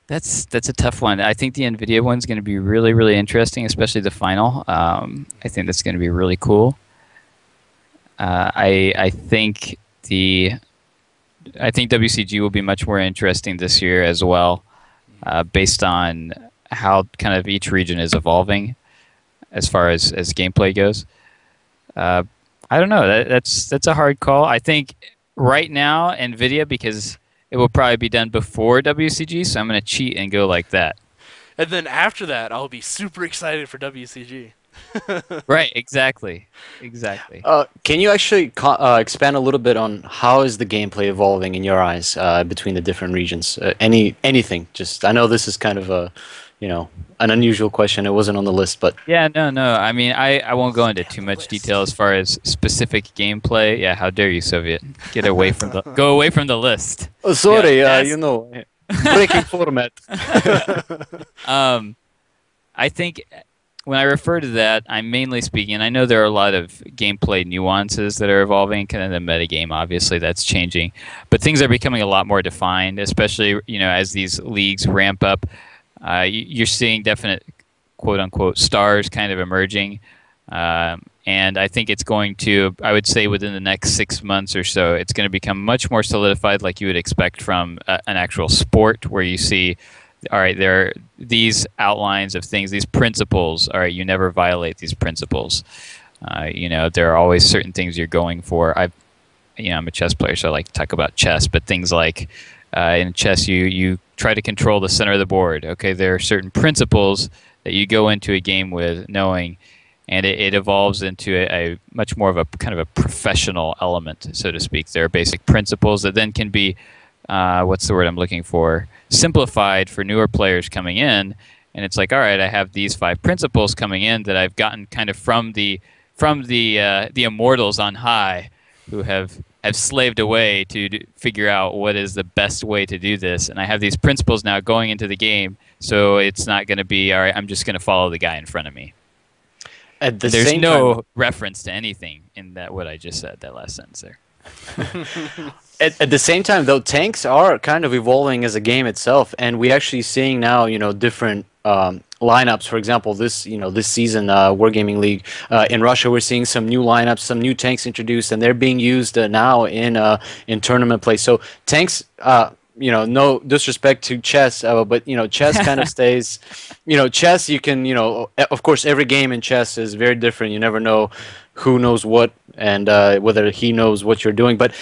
That's a tough one. I think the NVIDIA one's going to be really, really interesting, especially the final. I think that's going to be really cool. I think WCG will be much more interesting this year as well, based on how kind of each region is evolving as far as gameplay goes. I don't know. That's a hard call. I think right now NVIDIA, because it will probably be done before WCG, so I'm going to cheat and go like that. And then after that, I'll be super excited for WCG. Right, exactly. Can you actually expand a little bit on how is the gameplay evolving in your eyes between the different regions? Anything? Just I know this is kind of an unusual question. It wasn't on the list, but Yeah, no. I mean, I won't go into too much detail as far as specific gameplay. Yeah, how dare you, Soviet? Go away from the list. oh, sorry, Yeah, breaking format. I think when I refer to that, I'm mainly speaking. I know there are a lot of gameplay nuances that are evolving, kind of the metagame. Obviously, that's changing, but things are becoming a lot more defined, especially as these leagues ramp up. You're seeing definite quote unquote stars kind of emerging. And I think it's going to, I would say within the next 6 months or so, it's going to become much more solidified like you would expect from an actual sport where you see, all right, there are these outlines of things, these principles, all right, you never violate these principles. There are always certain things you're going for. I'm a chess player, so I like to talk about chess, but things like in chess, you try to control the center of the board. Okay, there are certain principles that you go into a game with knowing, and it evolves into a much more of a kind of a professional element, so to speak. There are basic principles that then can be, what's the word I'm looking for, simplified for newer players coming in, and it's like, all right, I have these 5 principles coming in that I've gotten kind of from the immortals on high, who have slaved away to figure out what is the best way to do this, and I have these principles now going into the game, so it's not going to be, all right, I'm just going to follow the guy in front of me. There's no reference to anything in that what I just said, that last sentence there. At the same time, though, tanks are kind of evolving as a game itself, and we're actually seeing now, different lineups. For example, this season, Wargaming League in Russia, we're seeing some new lineups, some new tanks introduced, and they're being used now in tournament play. So tanks. No disrespect to chess, but chess kind of stays. Chess, you can, of course, every game in chess is very different. You never know who knows what and whether he knows what you're doing. But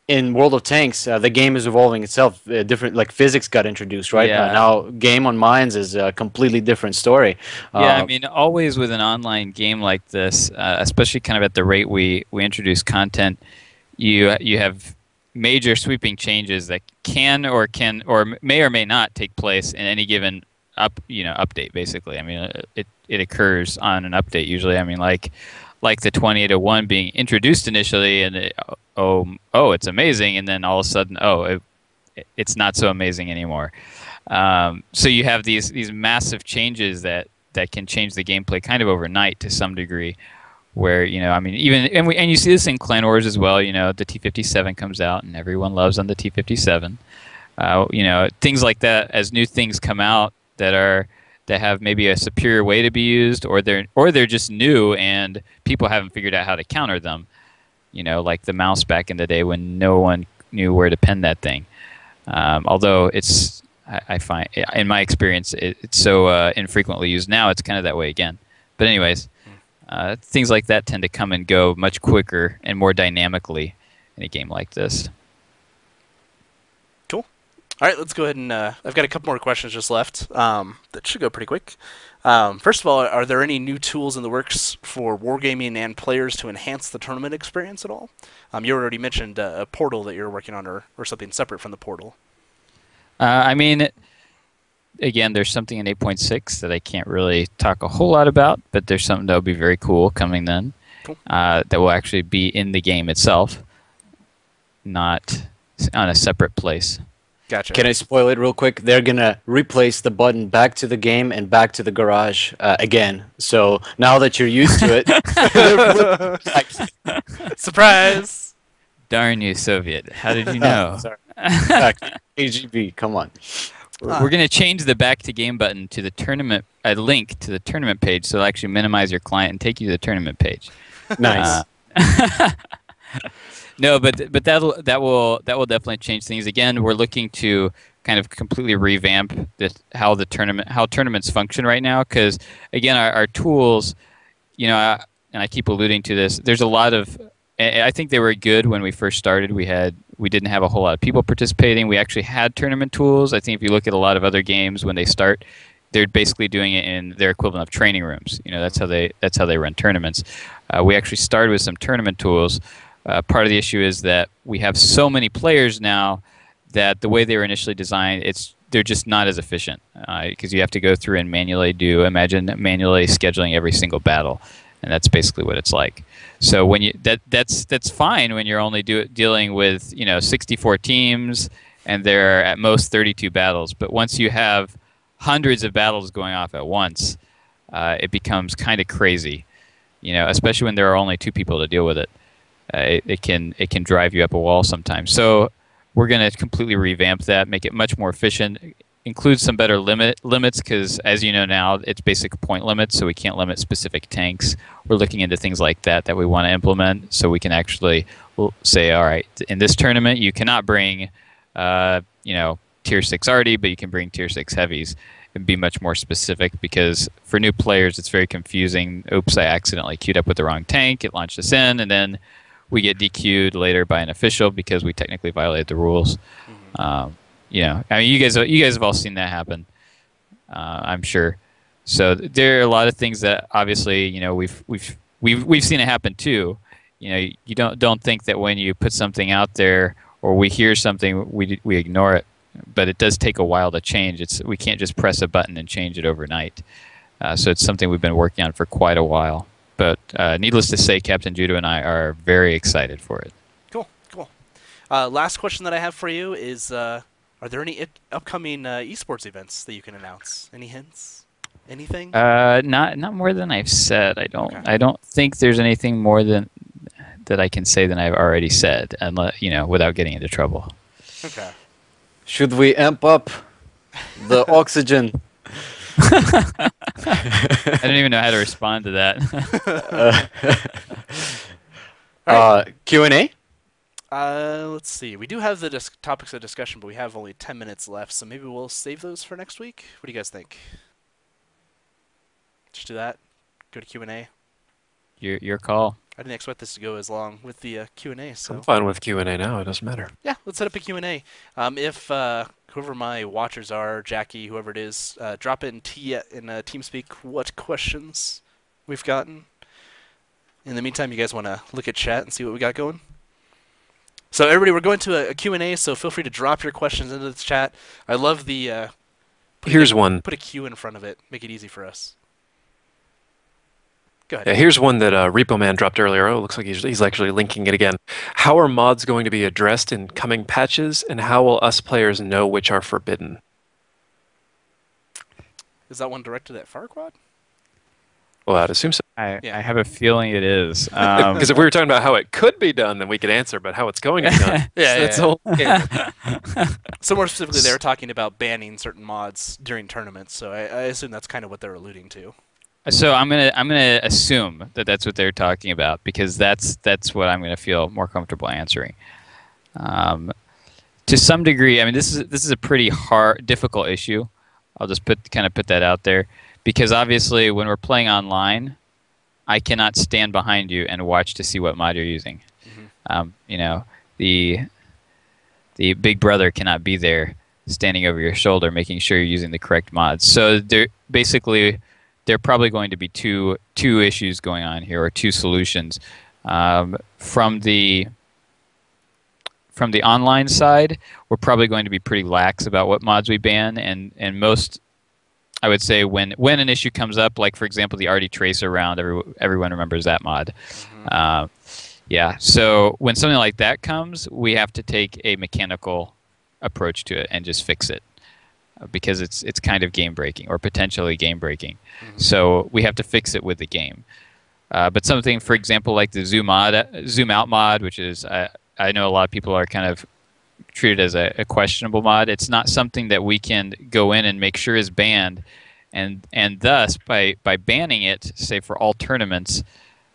in World of Tanks, the game is evolving itself. Different, like physics got introduced, right? Yeah. Now, Game on Mines is a completely different story. Yeah, I mean, always with an online game like this, especially kind of at the rate we introduce content, you have major sweeping changes that can or may or may not take place in any given update. Basically, I mean, it occurs on an update usually. I mean, like the 2801 being introduced initially, and it's amazing, and then all of a sudden, it's not so amazing anymore. So you have these massive changes that can change the gameplay kind of overnight to some degree. Where I mean, and you see this in Clan Wars as well. The T-57 comes out, and everyone loves on the T-57. Things like that. As new things come out that have maybe a superior way to be used, or they're just new and people haven't figured out how to counter them. Like the mouse back in the day when no one knew where to pen that thing. Although I find in my experience it's so infrequently used now, it's kind of that way again. But anyways. Things like that tend to come and go much quicker and more dynamically in a game like this. Cool. All right, let's go ahead and I've got a couple more questions just left. That should go pretty quick. First of all, are there any new tools in the works for wargaming and players to enhance the tournament experience at all? You already mentioned a portal that you're working on, or something separate from the portal. I mean, again, there's something in 8.6 that I can't really talk a whole lot about, but there's something that will be very cool coming then. Cool. That will actually be in the game itself, not on a separate place. Gotcha. Can I spoil it real quick? They're gonna replace the button back to the game and back to the garage again. So now that you're used to it, Surprise! Darn you, Soviet! How did you know? sorry, back AGB. Come on. We're going to change the back to game button to the tournament, a link to the tournament page, so it'll actually minimize your client and take you to the tournament page. Nice. No, but that will definitely change things. Again, we're looking to kind of completely revamp how tournaments function right now. Because again, our tools, and I keep alluding to this. There's a lot of. I think they were good when we first started. We didn't have a whole lot of people participating. We actually had tournament tools. I think if you look at a lot of other games when they start, they're basically doing it in their equivalent of training rooms. That's how they run tournaments. We actually started with some tournament tools. Part of the issue is that we have so many players now that the way they were initially designed, they're just not as efficient because you have to go through and manually scheduling every single battle, and that's basically what it's like. So when that's fine when you're only dealing with 64 teams and there are at most 32 battles, but once you have hundreds of battles going off at once, it becomes kind of crazy, especially when there are only 2 people to deal with it. It can drive you up a wall sometimes. So we're going to completely revamp that, make it much more efficient, include some better limits because, as you know now, it's basic point limits, so we can't limit specific tanks. We're looking into things like that we want to implement, so we can actually say, all right, in this tournament you cannot bring, tier 6 Arty, but you can bring tier 6 heavies. And be much more specific because for new players it's very confusing. Oops, I accidentally queued up with the wrong tank. It launched us in, and then we get DQ'd later by an official because we technically violated the rules. Mm-hmm. You guys have all seen that happen, I'm sure. So there are a lot of things that obviously we've seen it happen too. You don't think that when you put something out there or we hear something we ignore it, but it does take a while to change. We can't just press a button and change it overnight. So it's something we've been working on for quite a while. But needless to say, Captain Judo and I are very excited for it. Cool. Last question that I have for you is, are there any upcoming esports events that you can announce? Any hints? Anything? Not more than I've said. I don't think there's anything more than that I can say than I've already said, unless, without getting into trouble. Okay. Should we amp up the oxygen? I don't even know how to respond to that. Q&A? Let's see. We do have the topics of discussion, but we have only 10 minutes left, so maybe we'll save those for next week. What do you guys think? Just do that. Go to Q&A. Your call. I didn't expect this to go as long with the Q&A. So I'm fine with Q&A now. It doesn't matter. Yeah, let's set up a Q&A. If whoever my watchers are, Jackie, whoever it is, drop it in TeamSpeak what questions we've gotten. In the meantime, you guys want to look at chat and see what we got going? So everybody, we're going to a Q&A, so feel free to drop your questions into the chat. I love the... Here's one. Put a Q in front of it. Make it easy for us. Go ahead. Yeah, here's one that Repo Man dropped earlier. Oh, it looks like he's actually linking it again. How are mods going to be addressed in coming patches, and how will us players know which are forbidden? Is that one directed at Farquad? Well, I'd assume so. I have a feeling it is. Because if we were talking about how it could be done, then we could answer, but how it's going to be done. Yeah. Yeah. So more specifically, they were talking about banning certain mods during tournaments, so I assume that's kind of what they're alluding to. So I'm gonna assume that that's what they're talking about because that's what I'm gonna feel more comfortable answering. To some degree, I mean this is a pretty difficult issue. I'll just put that out there because obviously when we're playing online, I cannot stand behind you and watch to see what mod you're using. Mm-hmm. The big brother cannot be there standing over your shoulder, making sure you're using the correct mods. So there are probably going to be two issues going on here, or two solutions. From the online side, we're probably going to be pretty lax about what mods we ban, and most, I would say, when an issue comes up, like for example the Arty tracer round, everyone remembers that mod. Yeah, so when something like that comes, we have to take a mechanical approach to it and just fix it, because it's kind of game breaking, or potentially game breaking. So we have to fix it with the game. But something, for example, like the zoom out mod, which is I know a lot of people are kind of treated as a questionable mod. It's not something that we can go in and make sure is banned, and thus by banning it, say for all tournaments.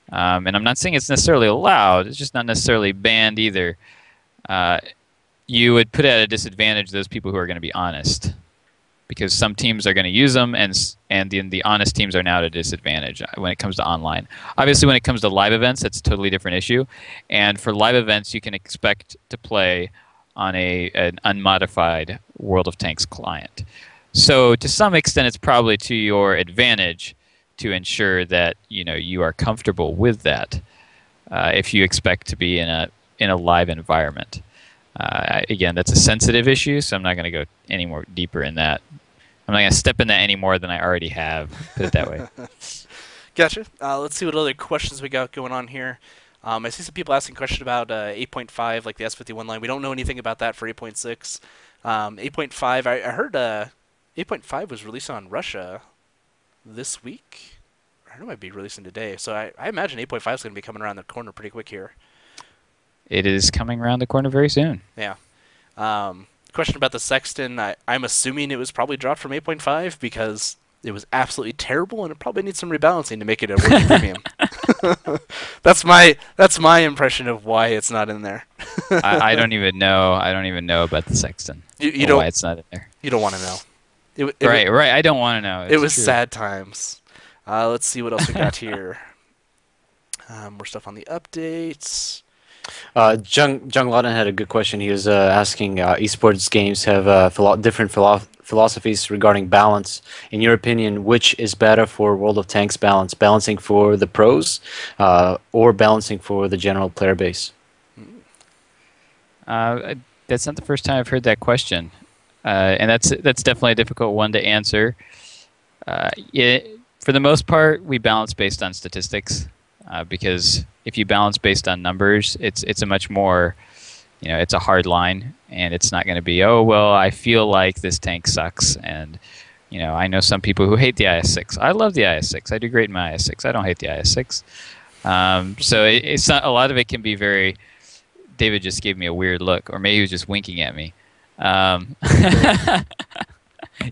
And I'm not saying it's necessarily allowed, it's just not necessarily banned either. You would put at a disadvantage those people who are going to be honest, because some teams are going to use them, and the honest teams are now at a disadvantage when it comes to online. Obviously, when it comes to live events, that's a totally different issue. And for live events, you can expect to play on an unmodified World of Tanks client. So to some extent, it's probably to your advantage to ensure that you are comfortable with that, if you expect to be in a live environment. Again, that's a sensitive issue, so I'm not going to go any more deeper in that. I'm not going to step in that any more than I already have. Put it that way. Gotcha. Let's see what other questions we got going on here. I see some people asking questions about 8.5, like the S51 line. We don't know anything about that for 8.6. 8.5, I heard 8.5 was released on Russia this week. I know it might be releasing today. So I imagine 8.5 is going to be coming around the corner pretty quick here. It is coming around the corner very soon. Yeah. Question about the Sexton. I'm assuming it was probably dropped from 8.5 because it was absolutely terrible, and it probably needs some rebalancing to make it a working premium. That's my impression of why it's not in there. I don't even know. I don't even know about the Sexton. You don't, why it's not in there. You don't want to know. Right. I don't want to know. It was true. Sad times. Let's see what else we got here. More stuff on the updates. Jung Lawton had a good question. He was asking, esports games have different philosophies regarding balance. In your opinion, which is better for World of Tanks balance? Balancing for the pros, or balancing for the general player base? That's not the first time I've heard that question, and that's definitely a difficult one to answer. For the most part, we balance based on statistics. Because if you balance based on numbers, it's a much more, it's a hard line, and it's not going to be, oh well, I feel like this tank sucks, and I know some people who hate the IS-6. I love the IS-6. I do great in my IS-6. I don't hate the IS-6. So it's not, a lot of it can be very. David just gave me a weird look, or maybe he was just winking at me.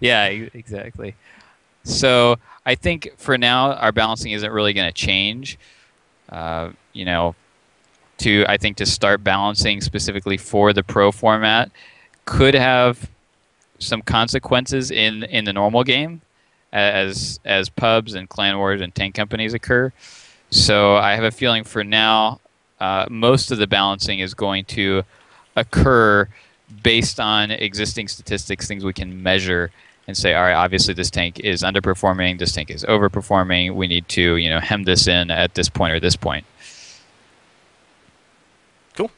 Yeah, exactly. So I think for now our balancing isn't really going to change. I think to start balancing specifically for the pro format could have some consequences in the normal game as pubs and clan wars and tank companies occur. So I have a feeling for now most of the balancing is going to occur based on existing statistics, things we can measure and say, all right, obviously this tank is underperforming, this tank is overperforming, we need to, hem this in at this point or this point. Cool.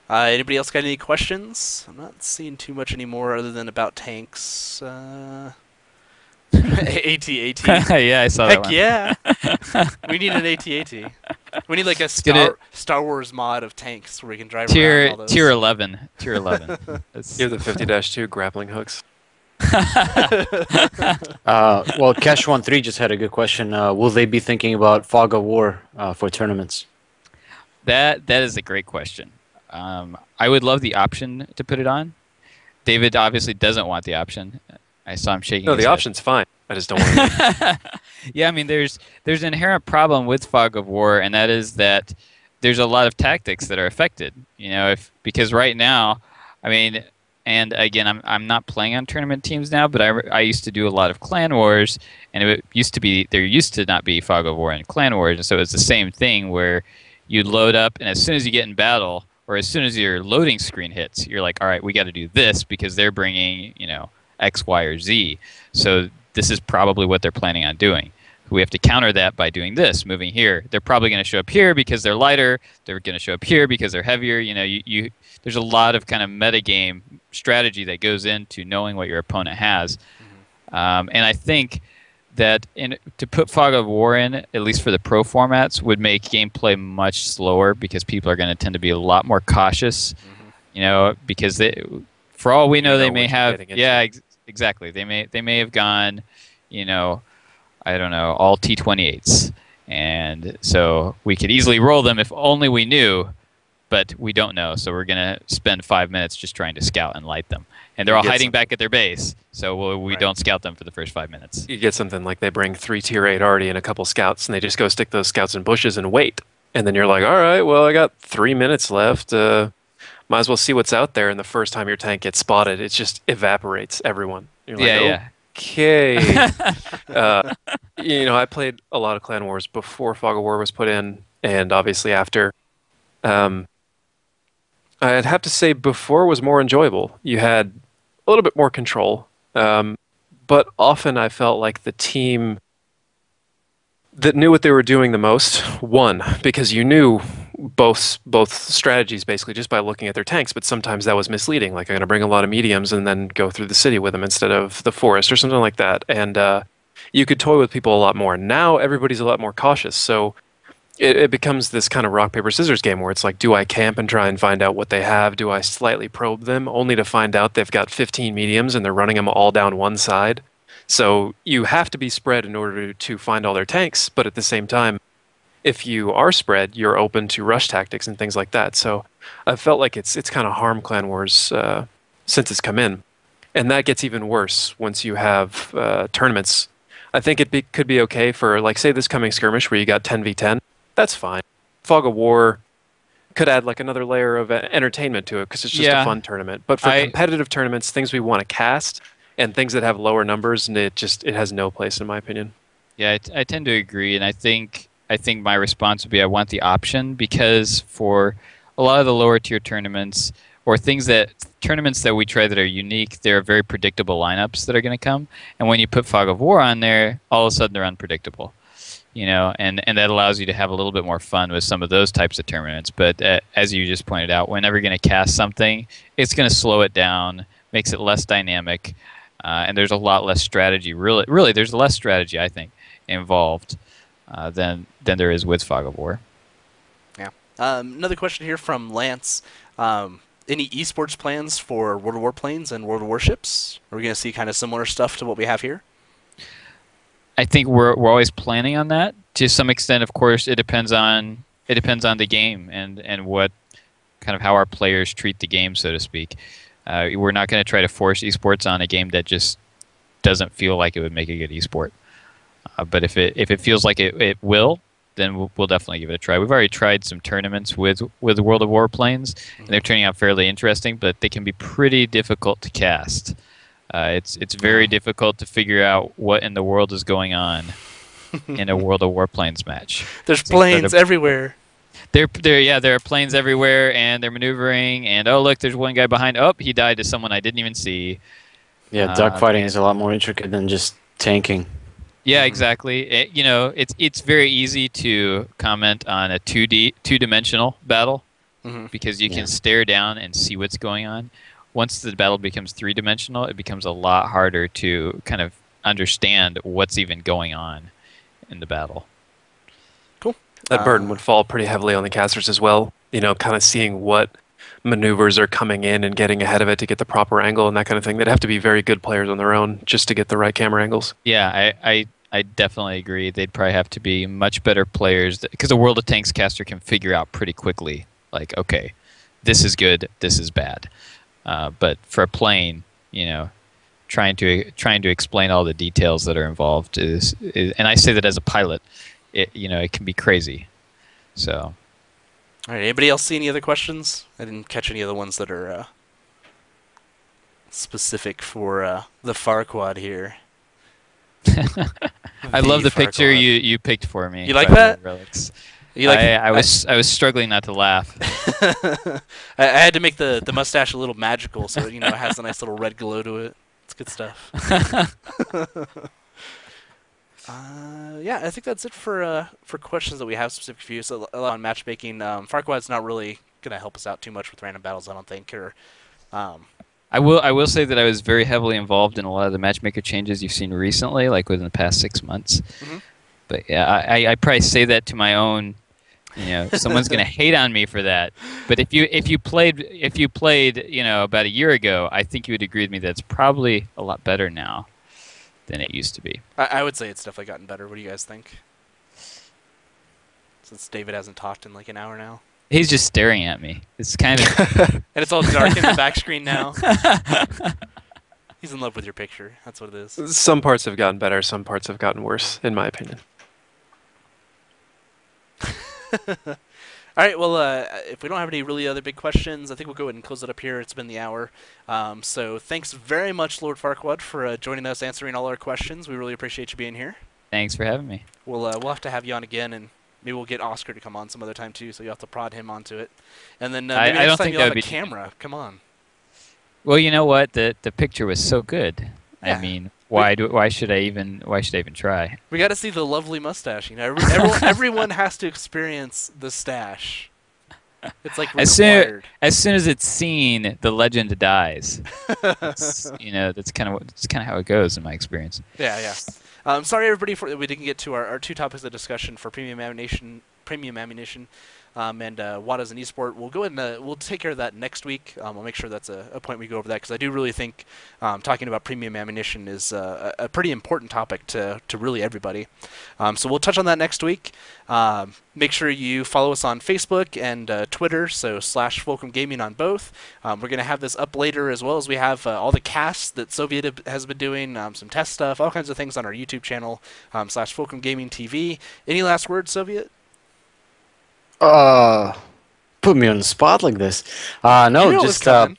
Anybody else got any questions? I'm not seeing too much anymore other than about tanks. AT. Yeah, I saw that one. Heck yeah. We need an AT. We need like a Star Wars mod of tanks where we can drive around all those. Tier 11. Tier 11. You have the 50-2 grappling hooks. Well, Cash13 just had a good question. Will they be thinking about Fog of War for tournaments? That is a great question. I would love the option to put it on. David obviously doesn't want the option. I saw him shaking. No, his the head. option's fine. I just don't want it. Yeah, I mean, there's an inherent problem with Fog of War, and that is that there's a lot of tactics that are affected. Because right now, I mean. And again, I'm not playing on tournament teams now, but I used to do a lot of clan wars, and there used to not be Fog of War in clan wars, and so it's the same thing where you load up, and as soon as you get in battle, or as soon as your loading screen hits, you're like, all right, we got to do this because they're bringing, X, Y, or Z. So this is probably what they're planning on doing. We have to counter that by doing this, moving here. They're probably going to show up here because they're lighter. They're going to show up here because they're heavier. There's a lot of kind of metagame strategy that goes into knowing what your opponent has. And I think that to put Fog of War in, at least for the pro formats, would make gameplay much slower because people are going to tend to be a lot more cautious. Because for all we know, they may have. Yeah, exactly. They may have gone, I don't know, all T28s, and so we could easily roll them if only we knew. But we don't know, so we're going to spend 5 minutes just trying to scout and light them. And they're all hiding back at their base, so we don't scout them for the first 5 minutes. You get something like they bring 3 tier 8 Arty and a couple scouts, and they just go stick those scouts in bushes and wait. And then you're like, all right, well, I got 3 minutes left. Might as well see what's out there. And the first time your tank gets spotted, it just evaporates everyone. You're like, okay. I played a lot of Clan Wars before Fog of War was put in, and obviously after. I'd have to say before was more enjoyable. You had a little bit more control, but often I felt like the team that knew what they were doing the most won, because you knew both strategies basically just by looking at their tanks, but sometimes that was misleading. Like, I'm going to bring a lot of mediums and then go through the city with them instead of the forest or something like that. And you could toy with people a lot more. Now everybody's a lot more cautious, so it becomes this kind of rock, paper, scissors game where it's like, do I camp and try and find out what they have? Do I slightly probe them only to find out they've got 15 mediums and they're running them all down one side? So you have to be spread in order to find all their tanks, but at the same time, if you are spread, you're open to rush tactics and things like that. So I felt like it's kind of harmed Clan Wars since it's come in. And that gets even worse once you have tournaments. I think could be okay for, like, say this coming skirmish where you got 10v10. That's fine. Fog of War could add like another layer of entertainment to it because it's just a fun tournament. But for competitive tournaments, things we want to cast and things that have lower numbers, and it has no place in my opinion. Yeah, I tend to agree, and I think my response would be I want the option, because for a lot of the lower tier tournaments or tournaments that we try that are unique, there are very predictable lineups that are going to come, and when you put Fog of War on there, all of a sudden they're unpredictable. And that allows you to have a little bit more fun with some of those types of tournaments. But as you just pointed out, whenever you're going to cast something, it's going to slow it down, makes it less dynamic, and there's a lot less strategy. Really, there's less strategy, I think, involved than there is with Fog of War. Yeah. Another question here from Lance. Any esports plans for World of Warplanes and World of Warships? Are we going to see kind of similar stuff to what we have here? I think we're always planning on that. To some extent, of course, it depends on the game and what kind of how our players treat the game, so to speak. We're not going to try to force esports on a game that just doesn't feel like it would make a good esport. But if it feels like it will, then we'll definitely give it a try. We've already tried some tournaments with World of Warplanes, and they're turning out fairly interesting, but they can be pretty difficult to cast. It's very difficult to figure out what in the world is going on in a World of Warplanes match. There's planes everywhere. There are planes everywhere, and they're maneuvering, and oh look, there's one guy behind. Oh, he died to someone I didn't even see. Yeah, dogfighting is a lot more intricate than just tanking. Yeah, exactly. It's very easy to comment on a two-dimensional battle because you can stare down and see what's going on. Once the battle becomes three-dimensional, it becomes a lot harder to kind of understand what's even going on in the battle. Cool. That burden would fall pretty heavily on the casters as well. Kind of seeing what maneuvers are coming in and getting ahead of it to get the proper angle and that kind of thing. They'd have to be very good players on their own just to get the right camera angles. Yeah, I definitely agree. They'd probably have to be much better players because a World of Tanks caster can figure out pretty quickly, like, okay, this is good, this is bad. But for a plane, trying to explain all the details that are involved is and I say that as a pilot, it can be crazy. So, all right. Anybody else see any other questions? I didn't catch any of the ones that are specific for the Farquad here. I love the picture you picked for me. You like that? Relics. You like? I was struggling not to laugh. I had to make the mustache a little magical, so it has a nice little red glow to it. It's good stuff. Yeah, I think that's it for questions that we have specific for you. So a lot on matchmaking. Farquad's not really gonna help us out too much with random battles, I don't think. Or um, I will say that I was very heavily involved in a lot of the matchmaker changes you've seen recently, like within the past 6 months. Mhm. But yeah, I probably say that to my own. Someone's gonna hate on me for that. But if you played about a year ago, I think you would agree with me that it's probably a lot better now than it used to be. I would say it's definitely gotten better. What do you guys think? Since David hasn't talked in like an hour now, He's just staring at me. It's kind of and it's all dark in the back screen now. He's in love with your picture. That's what it is. Some parts have gotten better, some parts have gotten worse, in my opinion. All right. Well, if we don't have any really other big questions, I think we'll go ahead and close it up here. It's been the hour. So thanks very much, Lord Farquad, for joining us, answering all our questions. We really appreciate you being here. Thanks for having me. We'll have to have you on again, and maybe we'll get Oscar to come on some other time too. So you have to prod him onto it, and then maybe I next don't time think you'll that have would a be- camera. Come on. Well, you know what? The picture was so good. Yeah. I mean, why should I even try? We got to see the lovely mustache. Everyone has to experience the stash. It's like required. As soon as it's seen, the legend dies. That's kind of how it goes in my experience. Yeah, yeah. Sorry everybody for we didn't get to our two topics of discussion for premium ammunition, and WADA as an esport. We'll go ahead and we'll take care of that next week. I'll make sure that's a point we go over that because I do really think talking about premium ammunition is a pretty important topic to really everybody. So we'll touch on that next week. Make sure you follow us on Facebook and Twitter, so /Fulcrum Gaming on both. We're going to have this up later as well as we have all the casts that Soviet has been doing, some test stuff, all kinds of things on our YouTube channel, /Fulcrum Gaming TV. Any last words, Soviet? Put me on the spot like this. You No, knew it was just coming.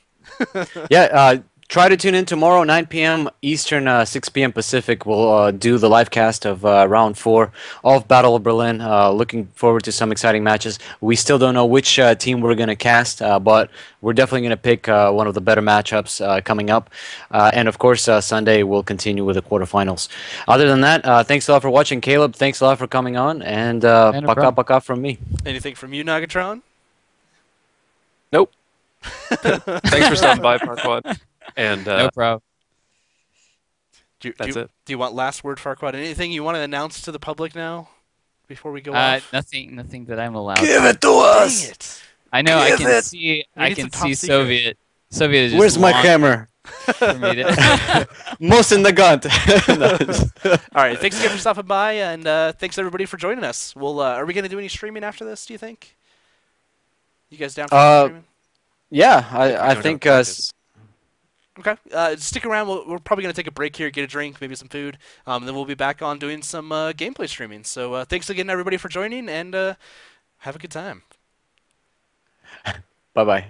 yeah. Try to tune in tomorrow, 9 p.m. Eastern, 6 p.m. Pacific. We'll do the live cast of Round 4 of Battle of Berlin. Looking forward to some exciting matches. We still don't know which team we're going to cast, but we're definitely going to pick one of the better matchups coming up. And of course, Sunday we'll continue with the quarterfinals. Other than that, thanks a lot for watching, Caleb. Thanks a lot for coming on, and no paka problem. paka from me. Anything from you, Nagatron? Nope. Thanks for stopping by, Farquad. And No problem. that's it. Do you want last word, Farquad? Anything you want to announce to the public now before we go off? Nothing that I'm allowed. Give to. it to us. Dang it! I know. I Give can it. see. We I need can some top see secret. Soviet. Soviet is just Where's my longing hammer? for me to- Most in the gun. All right, thanks again for stopping by, and thanks everybody for joining us. We'll are we going to do any streaming after this? Do you think? You guys down for some streaming? Yeah, If we I don't think. have practice. Okay. Stick around. We're probably going to take a break here, get a drink, maybe some food. Then we'll be back on doing some gameplay streaming. So thanks again, everybody, for joining, and have a good time. Bye bye.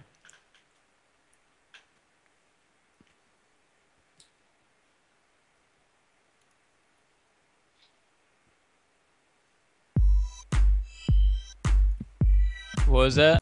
What was that?